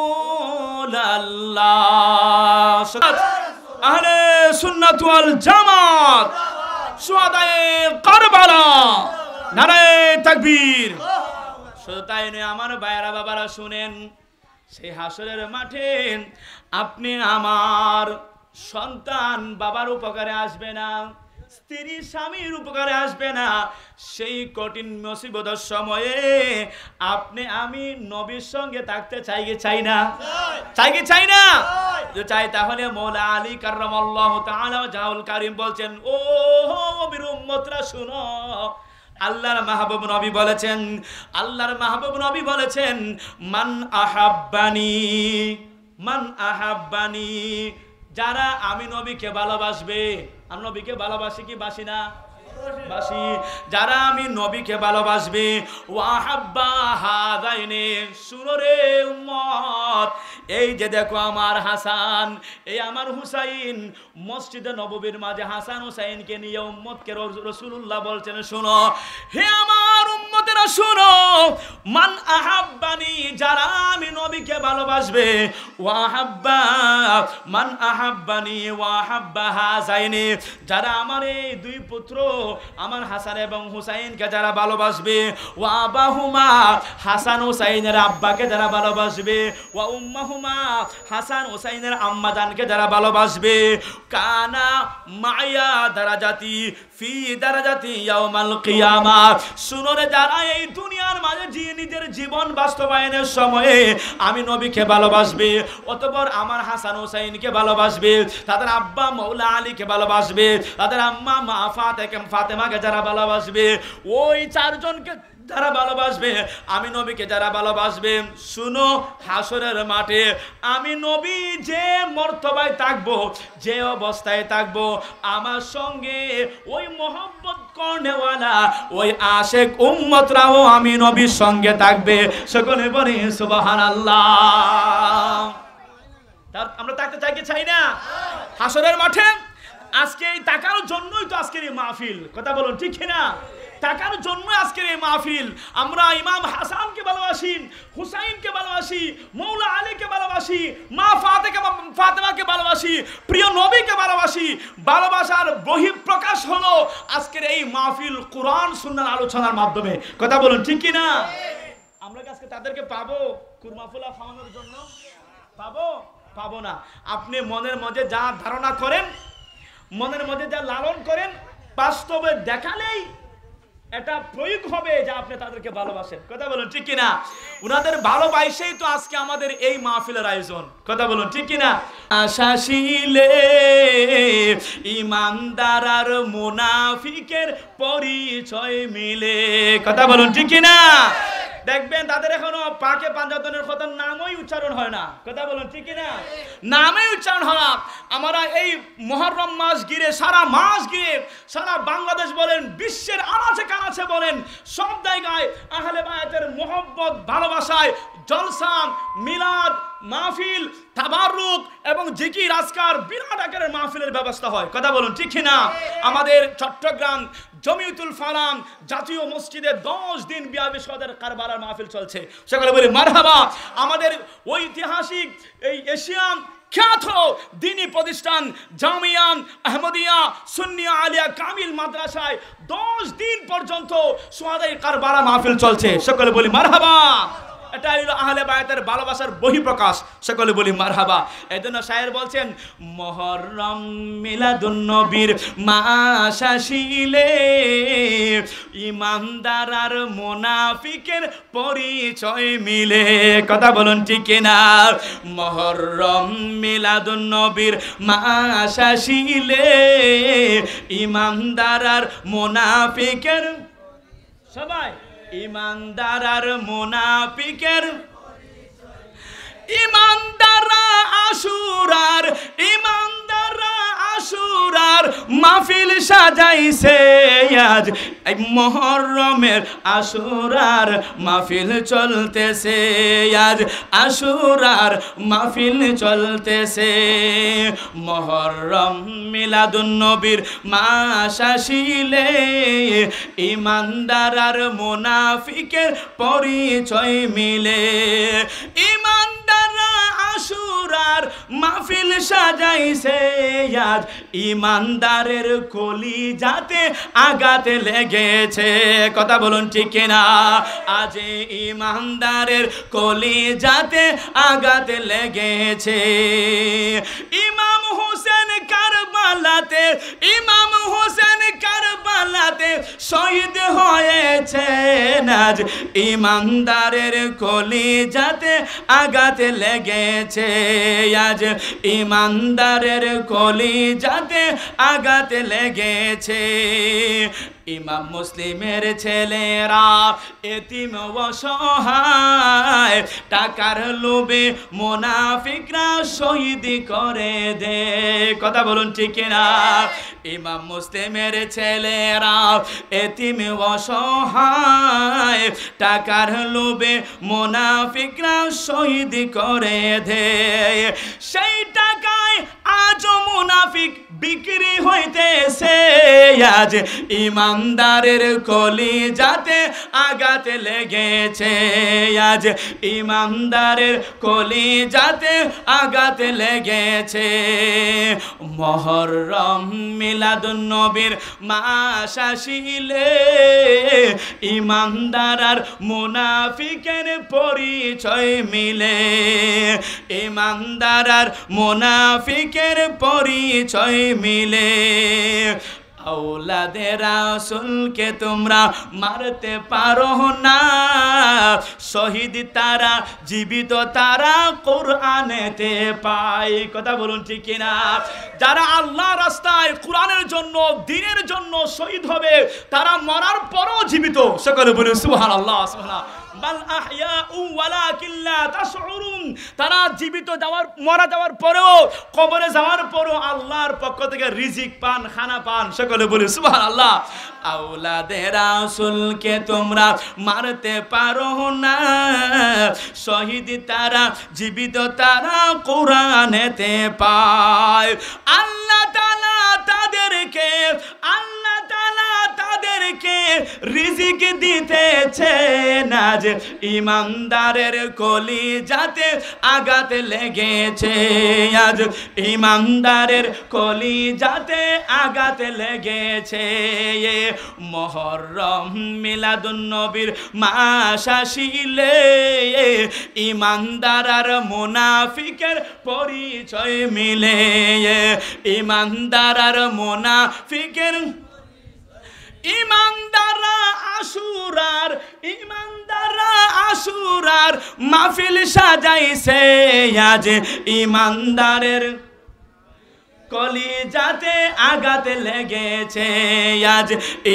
আল্লাহ আহলে সুন্নাত ওয়াল জামাত শুহাদায়ে কারবালা নারে তাকবীর। শুধু তাই নয় আমার ভাইয়েরা বাবারা শুনেন, সেই হাসরের মাঠে আপনি আমার সন্তান বাবার উপকারে আসবে না, স্ত্রী স্বামীর উপকারে আসবে না। সেই কঠিন মুসিবতের সময়ে আপনি আমি নবীর সঙ্গে থাকতে চাই কি চাই না? চাই কি চাই না? যদি চাই তাহলে মৌলা আলী কাররামাল্লাহু তাআলা ওয়াজহুল কারীম বলছেন, ও নবীর উম্মতরা শুনো, আল্লাহর মাহবুব নবী বলেছেন, আল্লাহর মাহবুব নবী বলেছেন, মান আহাব্বানি, যারা আমি নবীকে ভালোবাসবে। আমি নবীকে ভালোবাসি কি বাসি না? বাসি। যারা আমি নবীকে ভালোবাসবে, ওয়াহাব্বা হাদাইনে, শুনো রে উম্মত, এই যে দেখো আমার হাসান, এই আমার হুসাইন, মসজিদে নববীর মাঝে হাসান হুসাইনকে নিয়ে উম্মতকে রাসূলুল্লাহ বলছেন, শুনো হে আমার উম্মতেরা শুনো, মান আহাব্বানি, যারা আমি নবীকে ভালোবাসবে, ওয়াহাব্বা মান আহাব্বানি ওয়াহাব্বা হাসাইনে, যারা আমার এই দুই পুত্র আমার হাসান এবং হুসাইনকে যারা ভালোবাসবে, ওয়া আবাহুমা, হাসান হুসাইনের আব্বাকে যারা ভালোবাসবে, ওয়া উম্মাহুমা, হাসান হুসাইনের আম্মা জানকে যারা ভালোবাসবে, কানা মায়া দারাজাতি ফি দারাজাতি ইয়াউমাল কিয়ামা, শুনো রে, যারা এই দুনিয়ার মাঝে নিজের জীবন বাস্তবায়নের সময়ে আমি নবীকে ভালোবাসবে, অতঃপর আমার হাসান হুসাইনকে ভালোবাসবে, তাদের আব্বা মৌলা আলীকে ভালোবাসবে, তাদের আম্মা মা ফাতেমাকে যারা ভালোবাসবে, ওই চারজনকে যারা ভালোবাসবে, আমি নবীকে যারা ভালোবাসবে, শুনো হাসরের মাঠে আমি নবী যে মর্তবায় থাকবো, যে অবস্থায় থাকবো, আমার সঙ্গে ওই মোহাম্মদ করনেওয়ালা ওই আশেক উম্মতরাও আমি নবীর সঙ্গে থাকবে। সকলে বলি সুবহানাল্লাহ। আমরা থাকতে চাই কি চাই না? হাসরের মাঠে আজকে এই টাকার জন্যই তো আজকের এই মাহফিল, কথা বলুন ঠিক কিনা? টাকার জন্য আজকের এই মাহফিল। আমরা ইমাম হাসানকে ভালোবাসি, হুসাইনকে ভালোবাসি, মৌলা আলীকে ভালোবাসি, মা ফাতেমাকে ভালোবাসি, প্রিয় নবীকে ভালোবাসি। ভালোবাসার বহিঃপ্রকাশ হলো আজকের এই মাহফিল কোরআন সুন্নাহর আলোচনার মাধ্যমে, কথা বলুন ঠিক কিনা? আমরা আজকে তাদেরকে পাবো কুরমা ফুলা খাওয়ানোর জন্য? পাবো না। আপনি মনের মধ্যে যা ধারণা করেন, মনের মধ্যে যা লালন করেন, বাস্তবে দেখালেই এটা প্রয়োগ হবে যে আপনি তাদেরকে ভালোবাসেন, কথা বলুন ঠিক কিনা? উনাদের ভালোবাসেই তো আজকে আমাদের এই মাহফিলের আয়োজন, কথা বলুন ঠিক কিনা? আশাশিলে ইমানদার আর মুনাফিকের পরিচয় মিলে, কথা বলুন ঠিক কিনা? দেখবেন তাদের এখনো পাকে পাঞ্জাতনের কথা নামই উচ্চারণ হয় না, কথা বলুন ঠিক কিনা? নামই উচ্চারণ হয় না। আমরা এই মুহররম মাস ঘিরে, সারা মাস ঘিরে, সারা বাংলাদেশ বলেন, বিশ্বের আনাচে কানাচে বলেন, সব জায়গায় আহলে বায়াতের মোহব্বত ভালোবাসায় জলসা, মিলাদ, মাহফিল, তাবাররুক এবং জিকির আজকার বিরাট আকারের মাহফিলের ব্যবস্থা হয়, কথা বলুন ঠিক কিনা? আমাদের চট্টগ্রাম জমিয়তুল ফালাম জাতীয় মসজিদে 10 দিন ব্যাপী সদর কারবালার মাহফিল চলছে, সেখানে বলি মারহাবা। আমাদের ঐতিহাসিক এই এশিয়ান খ্যাত দ্বীনি প্রতিষ্ঠান জামিয়ান আহমদিয়া সুন্নিয়া আলিয়া কামিল মাদ্রাসায় 10 দিন পর্যন্ত সুহাদায়ে কারবালা মাহফিল চলছে। সকলে বলি মারহাবা। এটা হলো আহলে বায়াতের ভালোবাসার বহিঃপ্রকাশ। সকলে বলি মারহাবা। এজন্য শায়ের বলছেন, মুহররম মিলাদুন নবীর মাস আসিলে ইমানদার আর মুনাফিকের পরিচয় মিলে। কথা বলুন ঠিক কিনা? মুহররম মিলাদুন নবীর মাস আসিলে ইমানদার আর মুনাফিকের, সবাই ইমানদার আর মুনাফিকের, ইমানদাররা আশুরার, ইমানদাররা আশুরার মাহফিল সাজাইছে আজ। এই মুহররমের আশুরার মাহফিল চলতেছে আজ, আশুরার মাহফিল চলতেছে। মুহররম মিলাদুন নবীর মাস আসিলে ইমানদার আর মুনাফিকের পরিচয় মিলে। ইমানদাররা আশুরার মাহফিল সাজাইছে আজ, ইমানদারের কলিজাতে আঘাত লেগেছে। কথা বলুন ঠিক কিনা? আজ ইমানদারের কলিজাতে আঘাত লেগেছে। ইমাম হোসেন কারবালাতে, ইমাম হোসেন কারবালাতে শহীদ হয়েছে আজ, ইমানদারের কলিজাতে আঘাত লেগেছে আজ, ইমানদারের কলিজাতে আঘাত লেগেছে। ইমাম মুসলিমের ছেলেরা এতিম অসহায়, টাকার লোভে মুনাফিকরা শহীদ করে দে। কথা বলুন ঠিক কিনা? ইমাম মুসলিমের ছেলেরা এতিম অসহায়, টাকার লোভে মুনাফিকরা শহীদ করে দে। সেই টাকায় আজ মুনাফিক বিক্রি হইতেছে আজ, ইমানদারের কলিজাতে আঘাত লেগেছে আজ, ইমানদারের কলিজাতে আঘাত লেগেছে। মুহররম মিলাদুন নবীর মাস আসিলে ইমানদার আর মুনাফিকের পরিচয় মিলে, ইমানদার আর মুনাফিকের পরিচয় মিলে। औलादे রাসূল কে তোমরা মারতে পারো না, শহীদ তারা জীবিত তারা কোরআনেতে পায়। কথা বলুন ঠিক কিনা? যারা আল্লাহর রাস্তায় কোরআনের জন্য দ্বীনের জন্য শহীদ হবে তারা মরার পরও জীবিত। সকলে বলুন সুবহানাল্লাহ সুবহানাল্লাহ। বাল আহইয়াউ ওয়ালাকিন লা তাশউরুন। তারা জীবিত মারা যাওয়ার পরেও, কবরে যাওয়ার পরেও আল্লাহর পক্ষ থেকে রিজিক পান, খানা পান। সকলে বলি সুবহানাল্লাহ। আওলাদে রাসূলকে তোমরা মারতে পারো না, শহীদ তারা জীবিত তারা কোরআনেতে পায়। আল্লাহ তাআলা তাদেরকে, আল্লাহ তাআলা তাদেরকে রিজিক দিতেছে আজ, ইমানদারের কলিজাতে আঘাত লেগেছে আজ, ইমানদারের কলিজাতে আঘাত লেগেছে। মুহররম মিলাদুন নবীর মাস আসিলে ইমানদার আর মুনাফিকের পরিচয় মিলে, ইমানদার আর মুনাফিকের, ইমানদাররা আশুরার, ইমানদাররা আশুরার মাহফিল সাজাইছে আজ, ইমানদারের কলিজাতে আঘাত লেগেছে আজ,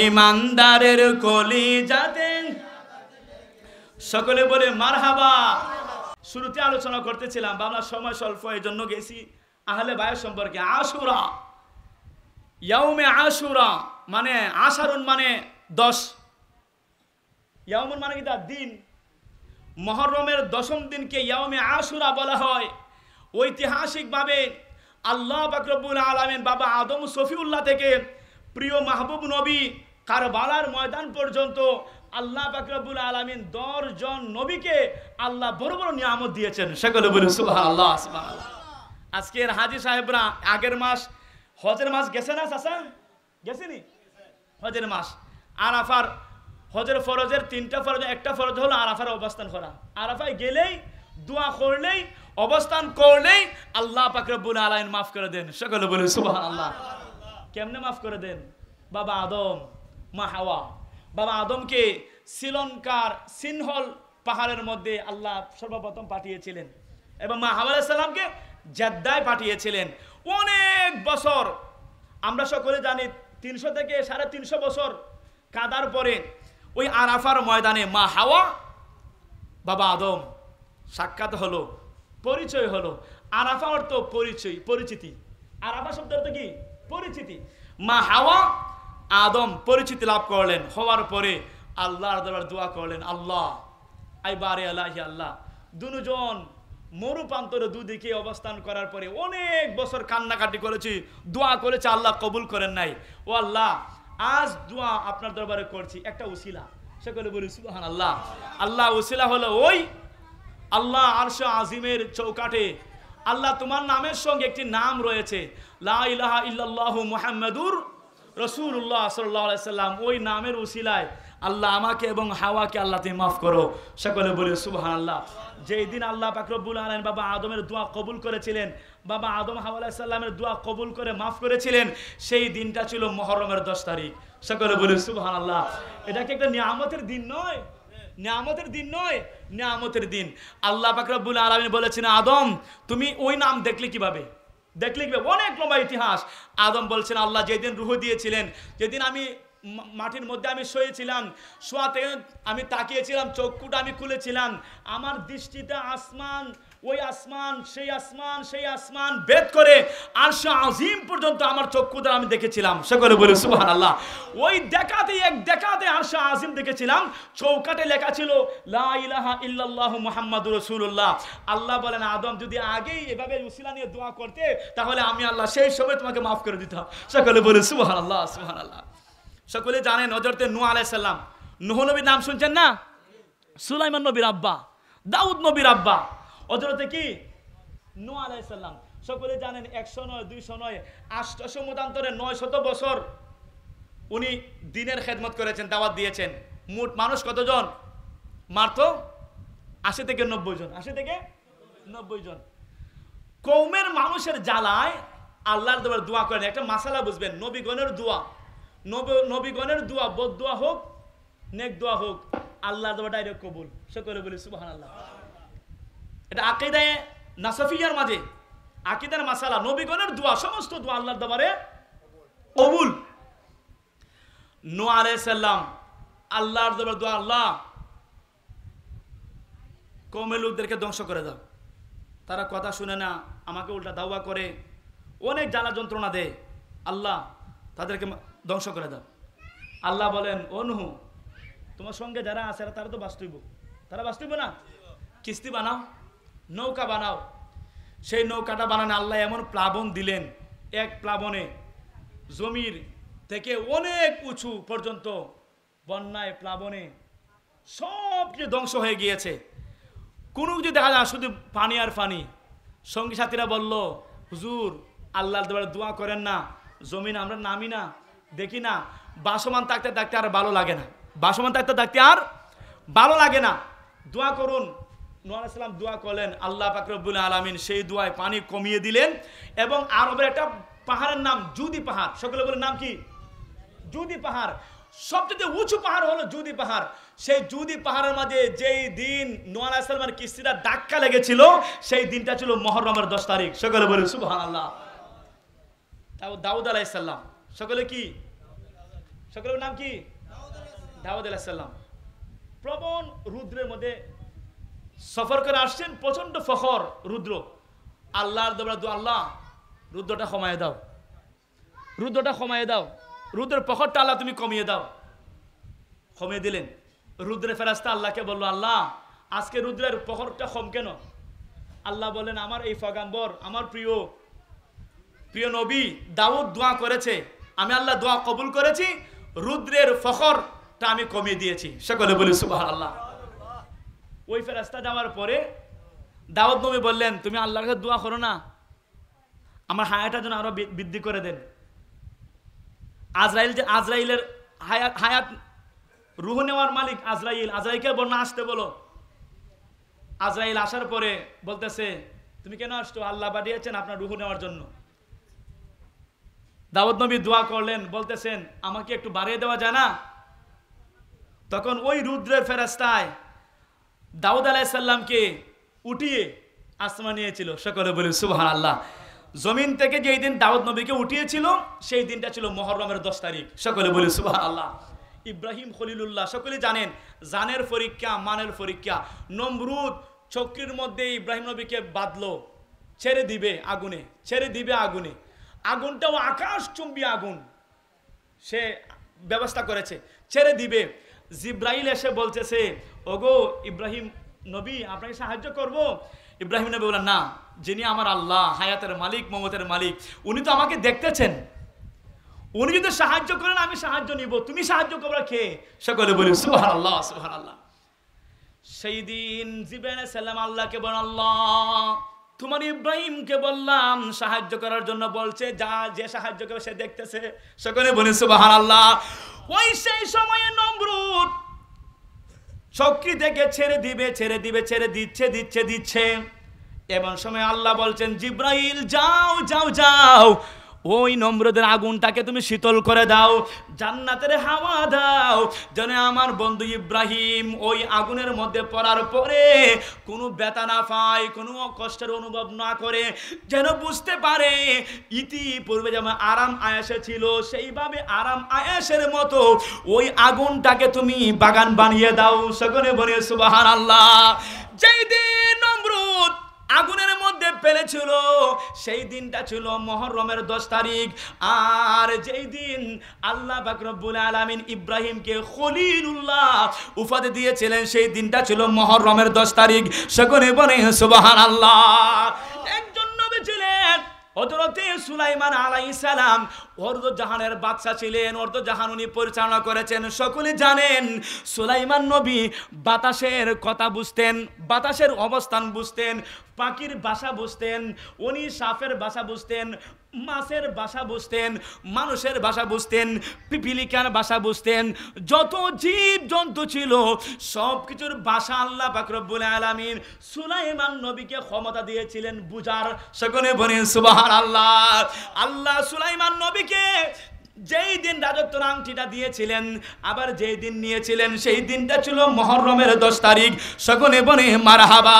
ইমানদারের কলিজাতে। সকলে বলে মারহাবা। শুরুতে আলোচনা করতেছিলাম, বাংলা সময় স্বল্প এই জন্য গেছি আহলে বায়াত সম্পর্কে। আশুরা, ইয়াউমে আশুরা মানে আশারুন মানে 10, ইয়াউমুন মানে কি তার দিন। মুহররমের 10ম দিনকে ইয়াউমে আশুরা বলা হয়। ঐতিহাসিকভাবে আল্লাহ পাক রব্বুল আলামিন বাবা আদম সফিউল্লাহ থেকে প্রিয় মাহবুব নবী কারবালার ময়দান পর্যন্ত আল্লাহ পাক রব্বুল আলামিন 10 জন নবীকে আল্লাহ বড় বড় নিয়ামত দিয়েছেন। সকলে বলুন সুবহানাল্লাহ সুবহানাল্লাহ। আজকের হাজি সাহেবরা আগের মাস হজের মাস গেছে না চাচা, গেছেনি? হজের মাস আরাফার হজের ফরজের 3টা ফরজ, একটা ফরজ হলো আরাফার অবস্থান করা। আরাফায় গেলেই দোয়া করলেই অবস্থান করলেই আল্লাহ পাক রব্বুল আলামিন মাফ করে দেন। সকলে বলে সুবহানাল্লাহ। কেমনে মাফ করে দেন? বাবা আদম, মা হাওয়া, বাবা আদমকে শ্রীলঙ্কার সিনহল পাহাড়ের মধ্যে আল্লাহ সর্বপ্রথম পাঠিয়েছিলেন এবং মা হাওয়া আলাইহিস সালামকে জেদ্দায় পাঠিয়েছিলেন। অনেক বছর, আমরা সকলে জানি 300 থেকে 350 বছর কাদার পরে ওই আরাফার ময়দানে মা হাওয়া বাবা আদম সাক্ষাৎ হলো, পরিচয় হলো। আরাফা অর্থ পরিচয়, পরিচিতি। আরাফা শব্দ অর্থ কি? পরিচিতি। মা হাওয়া আদম পরিচিতি লাভ করলেন, হওয়ার পরে আল্লাহর দরবারে দোয়া করলেন, আল্লাহ আই বারে আলাহি আল্লাহ। দুজন মরু প্রান্তরে দুদিকে অবস্থান করার পরে অনেক বছর কান্নাকাটি করেছি, দোয়া করেছি, আল্লাহ কবুল করেন নাই। ও আল্লাহ, আজ দোয়া আপনার দরবারে করছি, একটা উসিলা। সকলে বলি সুবহানাল্লাহ। আল্লাহ উসিলা হলো ওই আল্লাহ আরশ আজিমের চৌকাঠে আল্লাহ তোমার নামের সঙ্গে একটি নাম রয়েছে, লা ইলাহা ইল্লাল্লাহু মুহাম্মাদুর রাসূলুল্লাহ সাল্লাল্লাহু আলাইহি সাল্লাম। ওই নামের উসিলায় আল্লাহ আমাকে এবং হাওয়াকে আল্লাহ তুমি মাফ করো। সকলে বলি সুবহানাল্লাহ। যেই দিন আল্লাহ পাক রব্বুল আলামিন বাবা আদমের দোয়া কবুল করেছিলেন, বাবা আদম হাওয়া আলাইহিস সালামের দোয়া কবুল করে মাফ করেছিলেন, সেই দিনটা ছিল মুহররমের 10 তারিখ। সকলে বলি সুবহানাল্লাহ। এটা কি একটা নিয়ামতের দিন নয়? নিয়ামতের দিন নয়, নিয়ামতের দিন। আল্লাহ পাক রব্বুল আলামিন বলেছেন, আদম তুমি ওই নাম দেখলে কিভাবে? দেখলে কিভাবে? অনেক লম্বা ইতিহাস। আদম বলছেন, আল্লাহ যেদিন রূহ দিয়েছিলেন, যেদিন আমি মাটির মধ্যে আমি শুয়েছিলাম, শোয়া থেকে আমি তাকিয়েছিলাম, চক্ষুটা আমি খুলেছিলাম, আমার দৃষ্টিতে আসমান, ওই আসমান, সেই আসমান, সেই আসমান ভেদ করে আরশ আজিম পর্যন্ত আমার চক্ষু দ্বারা আমি দেখেছিলাম। সকলে বলে সুবহানাল্লাহ। ওই দেখাতে এক দেখাতে আরশ আজিম দেখেছিলাম, চৌকাঠে লেখা ছিল লা ইলাহা ইল্লাল্লাহু মুহাম্মাদুর রাসূলুল্লাহ। আল্লাহ বলেন, আদম যদি আগেই এভাবে উসিলা নিয়ে দোয়া করতে, তাহলে আমি আল্লাহ সেই সময় তোমাকে মাফ করে দিতাম। সকলে বলে সুবহানাল্লাহ, সুবহানাল্লাহ। সকলে জানেন হযরতে নূহ আলাইহিস সালাম, নূহ নবীর নাম শুনছেন না? সুলাইমান নবীর আব্বা, দাউদ নবীর আব্বা হযরতে কি নূহ আলাইহিস সালাম। সকলে জানেন 100 নয়, 200 নয়, 800 মতান্তরে 900 বছর উনি দ্বীনের খেদমত করেছেন, দাওয়াত দিয়েছেন। মোট মানুষ কতজন মারতো? 80 থেকে 90 জন। 80 থেকে 90 জন। কওমের মানুষের জ্বালায় আল্লাহর দরবারে দোয়া করেন। একটা মাসালা বুঝবেন, নবীগণের দোয়া, নবীগণের দোয়া, বদ দোয়া হোক, নেক দোয়া হোক, আল্লাহর দরবারে ডাইরেক্ট কবুল। সকলে বলি সুবহানাল্লাহ। এটা আকীদায়ে নাসফিয়ার মাঝে আকীদার মাসালা, নবীগণের দোয়া, সমস্ত দোয়া আল্লাহর দরবারে কবুল। নূহ আলাইহিস সালাম আল্লাহর দরবারে দোয়া, আল্লাহ কওমের লোকদেরকে ধ্বংস করে দাও, তারা কথা শুনে না, আমাকে উল্টা দাওয়া করে, অনেক জ্বালা যন্ত্রণা দেয়, আল্লাহ তাদেরকে ধ্বংস করে দাও। আল্লাহ বলেন, ও নূহ, তোমার সঙ্গে যারা আছে তারা তো বাস্তব, তারা বাস্তব না, কিস্তি বানাও, নৌকা বানাও। সেই নৌকাটা বানানো আল্লাহ এমন প্লাবন দিলেন, এক প্লাবনে জমির থেকে অনেক উঁচু পর্যন্ত বন্যায় প্লাবনে সব কিছু ধ্বংস হয়ে গিয়েছে। কোনো কিছু দেখা যায় শুধু পানি আর পানি। সঙ্গী সাথীরা বলল, হুজুর আল্লাহর দরবারে দোয়া করেন না, জমিন আমরা নামি না, দেখি না, বাসমান থাকতে থাকতে আর ভালো লাগে না, বাসমান থাকতে থাকতে আর ভালো লাগে না, দোয়া করুন। নূহ আলাইহিস সালাম দোয়া করলেন, আল্লাহ পাক রব্বুল আলামিন সেই দোয়ায় পানি কমিয়ে দিলেন এবং আরবের একটা পাহাড়ের নাম জুদি পাহাড়। সকলে বলেন নাম কি? জুদি পাহাড়। সবচেয়ে উঁচু পাহাড় হলো জুদি পাহাড়। সেই জুদি পাহাড়ের মাঝে যেই দিন নূহ আলাইহিস সালামের কিস্তিটা ধাক্কা লেগেছিল, সেই দিনটা ছিল মুহররমের 10 তারিখ। সকলে বলেন সুবহানাল্লাহ। দাউদ আলাইহিস সালাম, সকলে কি? সকলের নাম কি? দাউদ আলাইহিস সালাম। প্রবল রুদ্রের মধ্যে সফর করে আসছেন, প্রচন্ড ফখর রুদ্র। আল্লাহর দরবারে দোয়া, আল্লাহ রুদ্রটা কমায় দাও, রুদ্রটা কমায় দাও, রুদ্রের প্রখরটা আল্লাহ তুমি কমিয়ে দাও। কমিয়ে দিলেন। রুদ্রের ফেরেশতা আল্লাহকে বলল, আল্লাহ আজকে রুদ্রের প্রখরটা কম কেন? আল্লাহ বলেন, আমার এই পয়গম্বর, আমার প্রিয় নবী দাউদ দোয়া করেছে, আমি আল্লাহ দোয়া কবুল করেছি, রুদ্রের ফখরটা আমি কমিয়ে দিয়েছি। সকলে বলি সুবহানাল্লাহ। ওই ফেরেশতা যাওয়ার পরে দাউদ নবী বললেন, তুমি আল্লাহর কাছে দোয়া করো না, আমার হায়াতটা যেন আরো বৃদ্ধি করে দেন। আজরাইলের হায়াত রুহ নেওয়ার মালিক আজরাইল, আজরাইলকে বর্ণনা আসতে বলো। আজরাইল আসার পরে বলতেছে, তুমি কেন আসছো? আল্লাহ পাঠিয়েছেন আপনার রুহ নেওয়ার জন্য। দাউদ নবী দোয়া করলেন, বলতেছেন আমাকে একটু বাড়িয়ে দেওয়া যায় না? তখন ওই রুদ্রের ফেরেশতায় দাউদ আলাইহিস সালামকে উঠিয়ে আসমান নিয়েছিল। সকলে বলি সুবহানাল্লাহ। জমিন থেকে যেই দিন দাউদ নবীকে উঠিয়েছিল সেই দিনটা ছিল মুহররমের 10 তারিখ। সকলে বলি সুবহানাল্লাহ। ইব্রাহিম খলিলুল্লাহ, সকলে জানেন জানের পরীক্ষা, মানের পরীক্ষা। নমরুদ চক্রির মধ্যে ইব্রাহিম নবীকে বাঁধলো, ছেড়ে দিবে আগুনে, ছেড়ে দিবে আগুনে। আগুনটাও আকাশচুম্বী আগুন সে ব্যবস্থা করেছে, ছেড়ে দিবে। জিব্রাইল এসে বলতেছে, ওগো ইব্রাহিম নবী, আপনাকে সাহায্য করব। ইব্রাহিম নবী বলেন, না, যিনি আমার আল্লাহ, হায়াতের মালিক, মমতের মালিক, উনি তো আমাকে দেখতেছেন, উনি যদি সাহায্য করেন আমি সাহায্য নিব, তুমি সাহায্য করবে কে? সকলে বলি সুবহানাল্লাহ, সুবহানাল্লাহ। সেই দিন জিবরাইল আলাইহিস সালাম আল্লাহকে বলেন, আল্লাহ তোমার ইব্রাহিমকে বললাম সাহায্য করার জন্য, বলছে যা, যে সাহায্য করবে সে দেখতেছে। সকলে বলি সুবহানাল্লাহ। ওই সেই সময়ে নমরুদ চক্রি থেকে ছেড়ে দিবে, ছেড়ে দিবে, ছেড়ে দিচ্ছে। এমন সময় আল্লাহ বলছেন, জিব্রাইল যাও যাও যাও, ওই নমরুদের আগুনটাকে তুমি শীতল করে দাও, জান্নাতের হাওয়া দাও, যেন আমার বন্ধু ইব্রাহিম ওই আগুনের মধ্যে পড়ার পরে কোনো ব্যথা না পায়, কোনো কষ্টের অনুভব না করে, যেন বুঝতে পারে ইতিপূর্বে যেমন আরাম আয়েশে ছিল সেইভাবে আরাম আয়েশের মতো ওই আগুনটাকে তুমি বাগান বানিয়ে দাও। সকলে বলে সুবহানাল্লাহ। যেই দিন নমরুদ আগুনের মধ্যে ফেলেছিল সেই দিনটা ছিল মুহররমের 10 তারিখ। আর যেই দিন আল্লাহ পাক রব্বুল আলামিন ইব্রাহিমকে খলিলুল্লাহ উপাধি দিয়েছিলেন সেই দিনটা ছিল মুহররমের 10 তারিখ। সকলে বলে সুবহানাল্লাহ। একজন নবী ছিলেন হযরতে সুলাইমান আলাইহিস সালাম, অর্ধজাহানের বাদশা ছিলেন, অর্ধজাহান উনি পরিচালনা করেছেন। সকলে জানেন সুলাইমান নবী বাতাসের কথা বুঝতেন, বাতাসের অবস্থান বুঝতেন, পাখির ভাষা বুঝতেন, উনি সাপের ভাষা বুঝতেন, মাছের ভাষা বুঝতেন, মানুষের ভাষা বুঝতেন, পিপিলিকার ভাষা বুঝতেন, যত জীব জন্তু ছিল সব কিছুর ভাষা আল্লাহ পাক রব্বুল আলামিন সুলাইমান নবীকে ক্ষমতা দিয়েছিলেন বুঝার। সকলে বলেন সুবহানাল্লাহ। আল্লাহ সুলাইমান নবীকে যেই দিন রাজত্বের আংটিটা দিয়েছিলেন, আবার যেই দিন নিয়েছিলেন সেই দিনটা ছিল মুহররমের 10 তারিখ। সকলে বলে মারহাবা।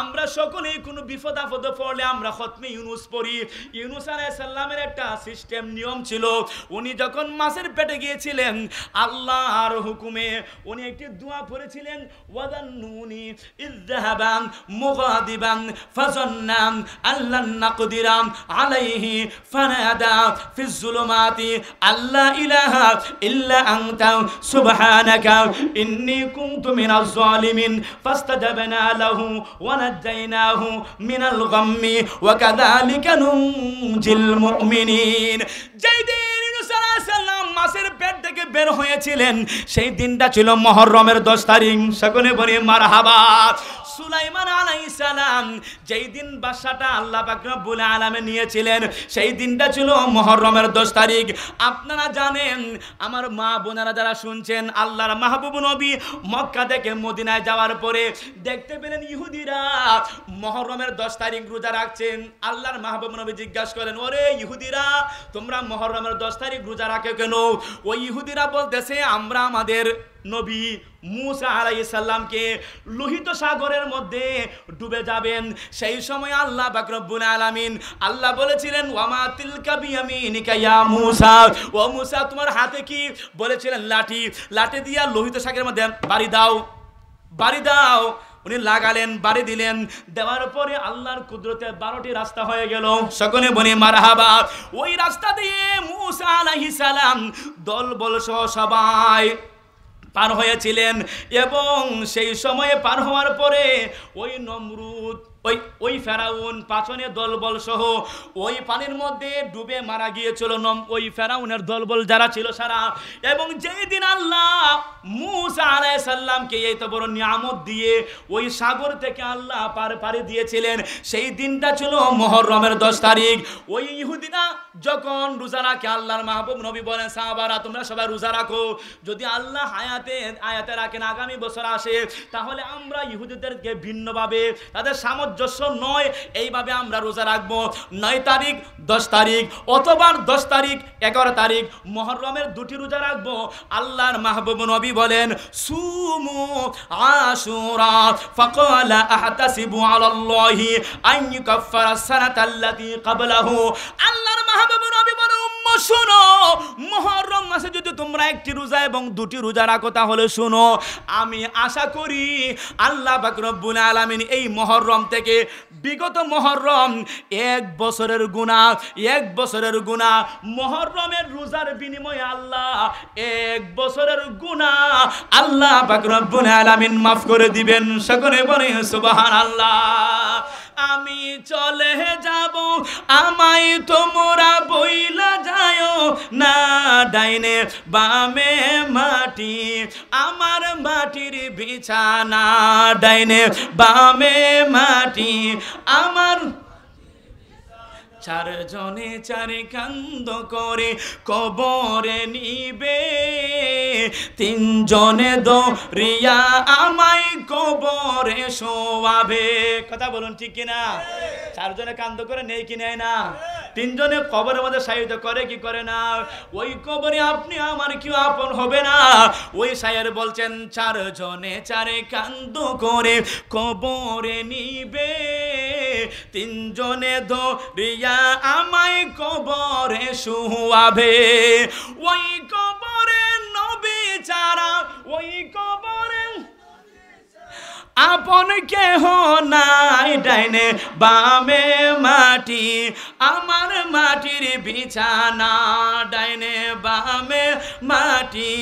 আমরা সকলেই কোনো বিপদ আপদে পড়লে আমরা খতমে ইউনুস পড়ি। ইউনুস আলাইহিস সালামের একটা সিস্টেম নিয়ম ছিল, উনি যখন মাছের পেটে গিয়েছিলেন আল্লাহর হুকুমে উনি একটি দোয়া পড়েছিলেন, ওয়াদান্নুনি ইযহাবান মুগাদিবান ফাযান্না আল্লান নাকদিরা আলাইহি ফানাদা ফিজ যুলুমাতি আল্লা ইলাহা ইল্লা আনতা সুবহানাকা ইন্নী কুনতু মিনাজ জালিমিন ফাস্তাজাবনা লাহু ওয়া নাজাইনাহু মিনাল গাম্মি ওয়া কাযালিকা নুনজিল মুমিনিন। যেই দিন ইউনূস আলাইহিস সালাম মাছের পেট থেকে বের হয়েছিলেন সেই দিনটা ছিল মুহররমের 10 তারিখ। সকলে বলে মারহাবা। সুলাইমান আলাইহিস সালাম যেই দিন বাদশাটা আল্লাহ পাক রব্বুল আলামিন নিয়েছিলেন সেই দিনটা ছিল মুহররমের 10 তারিখ। আপনারা জানেন, আমার মা বোনেরা যারা শুনছেন, আল্লাহর মাহবুব নবী মক্কা থেকে মদিনায় যাওয়ার পরে দেখতে পেলেন ইহুদিরা মুহররমের 10 তারিখ রোজা রাখছেন। আল্লাহর মাহবুব নবী জিজ্ঞাসা করেন, ওরে ইহুদিরা, তোমরা মুহররমের 10 তারিখ রোজা রাখো কেন? ওই ইহুদিরা বলতেছে, আমরা আমাদের নবী মুসা আলাইহিস সালামকে লোহিত সাগরের মধ্যে ডুবে যাবেন, সেই সময় আল্লাহ পাক রব্বুল আলামিন আল্লাহ বলেছিলেন, ওয়ামা তিলকা বিয়ামিনিকা ইয়া মুসা, ও মুসা তোমার হাতে কি? বলেছিলেন লাঠি। লাঠি দিয়া লোহিত সাগরের মধ্যে বাড়ি দাও, বাড়ি দাও। উনি লাগালেন, বাড়ি দিলেন, দেওয়ার পরে আল্লাহর কুদরতে 12টি রাস্তা হয়ে গেল। সকলে বলে মারহাবা। ওই রাস্তা দিয়ে মুসা আলাইহিস সালাম দলবল সহ সবাই পার হয়েছিলেন। এবং সেই সময়ে পার হওয়ার পরে ওই নমরুদ ওই ফেরাউন পাচনে দলবল সহ ওই পানির মধ্যে ডুবে মারা গিয়েছিল ওই ফেরাউনের দলবল যারা ছিল সারা। এবং যেই দিন আল্লাহ মূসা আলাইহিস সালামকে এই তো বড় নিয়ামত দিয়ে ওই সাগর থেকে আল্লাহ পাড়ি দিয়েছিলেন, সেই দিনটা ছিল মুহররমের 10 তারিখ। ওই ইহুদিরা যখন রোজা রাখে, আল্লাহর মাহবুব নবী বলেন সাহাবারা তোমরা সবাই রোজা রাখো, যদি আল্লাহ আয়াতে রাখেন আগামী বছর আসে তাহলে আমরা ইহুদিদেরকে ভিন্নভাবে তাদের সামঞ্জস্য নয় এইভাবে আমরা রোজা রাখবো 9 তারিখ 10 তারিখ অথবা 10 তারিখ 11 তারিখ মুহররমের 2টি রোজা রাখবো। আল্লাহর মাহবুব নবী বলেন সুমু আশুরা ফাকালা আহতাসিবু আলাল্লাহি আন ইউকাফফারা সানাতাল্লাতী ক্বাবলাহু। আল্লাহর মাহবুব নবী বলেন উম্মত শুনো, মুহররম মাসে যদি তোমরা একটি রোজা এবং 2টি রোজা রাখো তাহলে শুনো আমি আশা করি আল্লাহ পাক রব্বুল আলামিন এই মুহররম থেকে বিগত মুহররম 1 বছরের গুনাহ মুহররমের রোজার বিনিময়ে আল্লাহ 1 বছরের গুনাহ আল্লাহ পাক রব্বুল আলামিন মাফ করে দিবেন। সকলে বলে সুবহানাল্লাহ। আমি চলে যাব আমায় তোমরা বইলা যায়ো না, ডাইনে বামে মাটি আমার মাটির বিছানা, ডাইনে বামে মাটি আমার। 4 জনে 4 কান্দ করে কবরে নিবে, 3 জনে দরিয়া আমায় কবরে শোয়াবে। কথা বলুন ঠিক কিনা? 4 জনে কান্দ করে নেই কি নেয় না? 3 জনে কবরের মধ্যে সাহিত্য করে কি করে না? ওই কবরে আপনি আমার কি আপন হবে না? ওই শায়ের বলছেন 4 জনে 4 কান্দ করে কবরে নিবে, 3 জনে দরিয়া আমায় কবরে শুয়াবে। ওই কবরে নবী ছাড়া ওই কবরে আপন কেহ নাই, ডাইনে বামে মাটি আমার মাটির বিছানা, ডাইনে বামে মাটি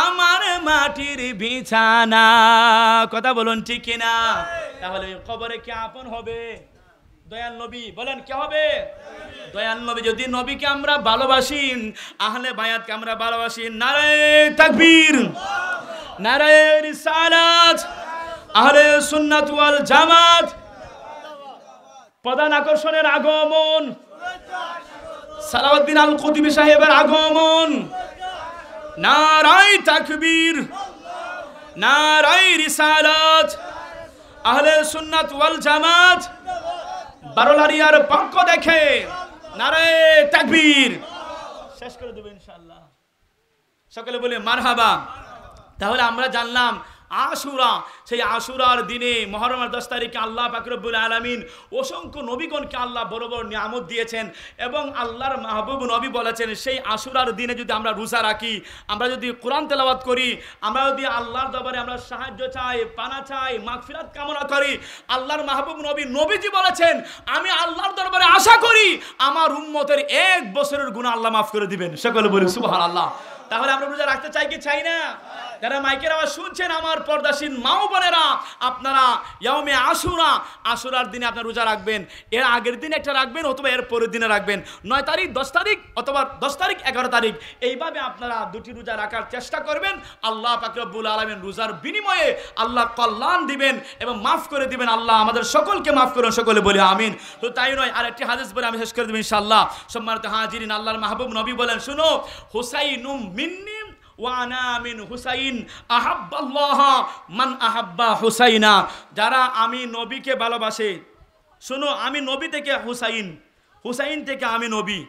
আমার মাটির বিছানা। কথা বলুন ঠিক কিনা? তাহলে কবরে কে আপন হবে? দয়াল নবী। বলেন কে হবে? দয়াল নবী। যদি নবীকে আমরা ভালোবাসি, আহলে বায়াতকে আমরা ভালোবাসি, নারে তাকবীর, নারে রিসালাত, আহলে সুন্নাত ওয়াল জামাত। প্রধান আকর্ষণের আগমন, সালাউদ্দিন আল কুতুবী সাহেবের আগমন। নারায়ে তাকবীর, নারায়ে রিসালাত, আহলে সুন্নাত ওয়াল জামাত। বারোলারিয়ার পক্ষ দেখে নারায়ে তাকবীর। শেষ করে দেব ইনশাআল্লাহ। সকলে বলে মারহাবা। তাহলে আমরা জানলাম আশুরা, সেই আশুরার দিনে মুহররমের 10 তারিখে আল্লাহ পাক রব্বুল আলামিন অসংখ্য নবীগণকে আল্লাহ বড় বড় নিয়ামত দিয়েছেন এবং আল্লাহর মাহবুব নবী বলেছেন সেই আশুরার দিনে যদি আমরা রোজা রাখি, আমরা যদি কোরআন তেলাওয়াত করি, আমরা যদি আল্লাহর দরবারে আমরা সাহায্য চাই, পানা চাই, মাগফিরাত কামনা করি, আল্লাহর মাহবুব নবীজি বলেছেন আমি আল্লাহর দরবারে আশা করি আমার উম্মতের 1 বছরের গুনাহ আল্লাহ মাফ করে দিবেন। সকলে বলি সুবহানাল্লাহ। তাহলে আমরা রোজা রাখতে চাই কি চাই না? যারা মাইকের আওয়াজ শুনছেন আমার পর্দাসীন মা ও বোনেরা, আপনারা ইয়াউমে আশুরা, আশুরার দিনে আপনারা রোজা রাখবেন। এর আগের দিন একটা রাখবেন অথবা এর পরের দিনে রাখবেন। 9 তারিখ 10 তারিখ অথবা 10 তারিখ 11 তারিখ এইভাবে আপনারা 2টি রোজা রাখার চেষ্টা করবেন। আল্লাহ পাক রব্বুল আলামিন রোজার বিনিময়ে আল্লাহ কল্যাণ দিবেন এবং মাফ করে দিবেন। আল্লাহ আমাদের সকলকে মাফ করুন। সকলে বলি আমিন। তো তাই নয়, আরেকটি হাদিস বলে আমি শেষ করে দেব ইনশাআল্লাহ। সম্মানিত হাজিরিন, আল্লাহর মাহবুব নবী বলেন শুনো, হুসাইনুম মিন্নি ওয়া আনা মিন হুসাইন আহাব্বাল্লাহ মান আহাব্বা হুসাইনা। যারা আমি নবীকে ভালোবাসে, শোনো আমি নবী থেকে হুসাইন, হুসাইন থেকে আমি নবী।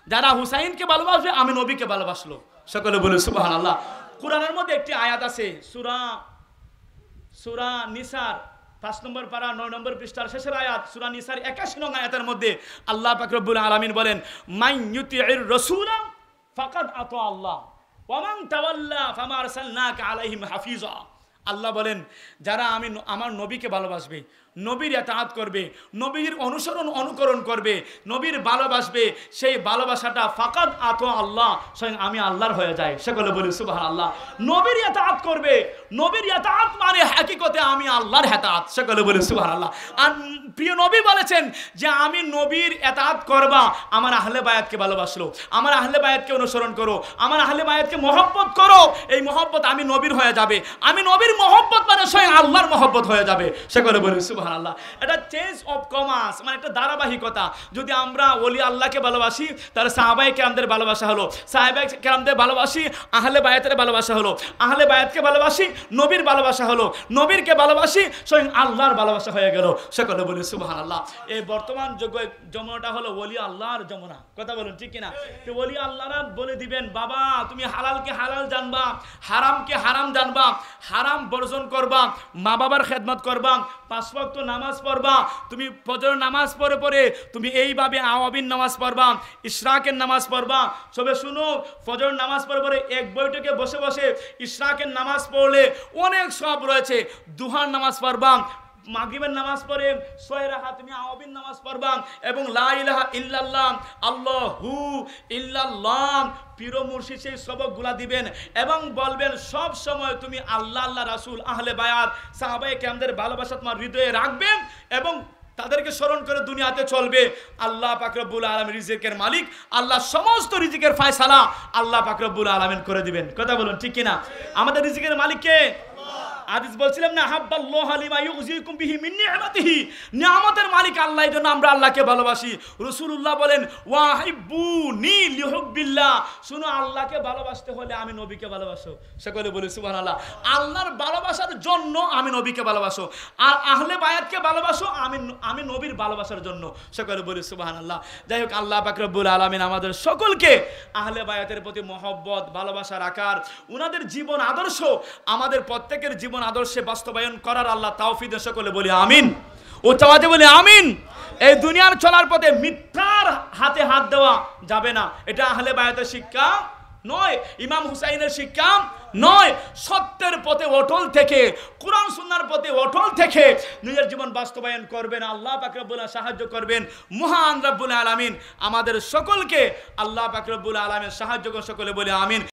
যারা হুসাইনকে ভালোবাসবে আমি নবীকে ভালোবাসলো। সকলে বলে সুবহানাল্লাহ। কোরআনের মধ্যে একটি আয়াত আছে, সূরা নিসার 5 নম্বর পারা 9 নম্বর পৃষ্ঠার শেষের আয়াত, সূরা নিসার 81 নং আয়াতের মধ্যে আল্লাহ পাক রব্বুল আলামিন বলেন মান ইউতিইর রাসূলা ফাকাদ আতা আল্লাহ ওয়া মান তাওয়াল্লা ফামা আরসালনাকা আলাইহিম হাফিজা। আল্লাহ বলেন যারা আমার নবীকে ভালোবাসবে, নবীর ইতাআত করবে, নবীর অনুকরণ করবে, নবীর ভালোবাসবে, সেই ভালোবাসাটা ফাকাদ আতো আল্লাহ, স্বয়ং আমি আল্লাহর হয়ে যায়। সকলে বলি সুবহানাল্লাহ। নবীর ইতাআত করবে, নবীর ইতাআত মানে হাকিকতে আমি আল্লাহর ইতাআত। সকলে বলি সুবহানাল্লাহ। আর প্রিয় নবী বলেছেন যে আমি নবীর ইতাআত করবা আমার আহলে বায়াতকে ভালোবাসলো, আমার আহলে বায়াতকে অনুসরণ করো, আমার আহলে বায়াতকে মহব্বত করো, এই মহব্বত আমি নবীর হয়ে যাবে। আমি নবীর মহব্বত মানে স্বয়ং আল্লাহর মহব্বত হয়ে যাবে। সকলে বলি সুবহানাল্লাহ। এটা চেঞ্জ অফ কমার্স, মানে একটা ধারাবাহিকতা। যদি আমরা ওলি আল্লাহকে ভালোবাসি তাহলে সাহাবায়ে কেরামদের ভালোবাসা হলো, সাহাবায়ে কেরামদের ভালোবাসি আহলে বায়াতের ভালোবাসা হলো, আহলে বায়াতকে ভালোবাসি নবীর ভালোবাসা হলো, নবীরকে ভালোবাসি স্বয়ং আল্লাহর ভালোবাসা হয়ে গেল। সকলে বলি সুবহানাল্লাহ। এই বর্তমান যুগে যমুনাটা হলো ওলি আল্লাহর যমুনা। কথা বলুন ঠিক কিনা? তো ওলি আল্লাহরা বলে দিবেন বাবা তুমি হালালকে হালাল জানবা, হারামকে হারাম জানবা, হারাম বর্জন করবা, মা বাবার খেদমত করবা, 5 ওয়াক্ত নামাজ পড়বা, তুমি ফজর নামাজ পড়ে পড়ে তুমি এইভাবে আওয়াবিন নামাজ পড়বা, ইশরাকের নামাজ পড়বা। সবে শুনো, ফজর নামাজ পড়ে পড়ে এক বৈঠকে বসে বসে ইশরাকের নামাজ পড়লে অনেক সওয়াব রয়েছে। দুহার নামাজ পড়বা, মাগরিবের নামাজ পড়ে 6 রাকাত তুমি আওয়াবিন নামাজ পড়বা, এবং লা ইলাহা ইল্লাল্লাহ আল্লাহু ইল্লাল্লাহ পীর মুর্শিদ সেই সবকগুলা দিবেন এবং বলবেন সব সময় তুমি আল্লাহ, আল্লাহ রাসূল, আহলে বায়াত, সাহাবায়ে কেরামদের ভালোবাসা তোমার হৃদয়ে রাখবেন এবং তাদেরকে স্মরণ করে দুনিয়াতে চলবে। আল্লাহ পাক রব্বুল আলামিন রিজিকের মালিক, আল্লাহ সমস্ত রিজিকের ফয়সালা আল্লাহ পাক রব্বুল আলামিন করে দিবেন। কথা বলুন ঠিক কিনা? আমাদের রিজিকের মালিক কে? হাদিস বলছিলাম না, হাব্বাল্লাহু লিমা ইউযিকুম বিহি মিন নি'মাতিহি, নিয়ামতের মালিক আল্লাহ, এজন্য আমরা আল্লাহকে ভালোবাসি। রাসূলুল্লাহ বলেন ওয়াহিব্বুনি লিহুব্বিল্লাহ, শুনো আল্লাহকে ভালোবাসতে হলে আমি নবীকে ভালোবাসো। সকলে বলি সুবহানাল্লাহ। আল্লাহর ভালোবাসার জন্য আমি নবীকে ভালোবাসো, আর আহলে বায়াতকে ভালোবাসো আমি নবীর ভালোবাসার জন্য। সকলে বলি সুবহানাল্লাহ। যাই হোক, আল্লাহ পাক রব্বুল আলামিন আমাদের সকলকে আহলে বায়াতের প্রতি মহব্বত ভালোবাসা রাখার, উনাদের জীবন আদর্শ আমাদের প্রত্যেকের জীবন আদর্শে বাস্তবায়ন করার আল্লাহ তৌফিক দেন। সকলে বলি আমিন। উচ্চবাদে বলি আমিন। এই দুনিয়ার চলার পথে মিথ্যার হাতে হাত দেওয়া যাবে না, এটা আহলে বায়াতের শিক্ষা নয়, ইমাম হুসাইনের শিক্ষা নয়। সত্যের পথে অটল থেকে, কুরআন সুন্নাহর পথে অটল থেকে নিজের জীবন বাস্তবায়ন করবেন। আল্লাহ পাক রব্বুল আলামিন সাহায্য করবেন। মহান রব্বুল আলামিন আমাদের সকলকে আল্লাহ পাক রব্বুল আলামিন সাহায্য করুন। সকলে বলি আমিন।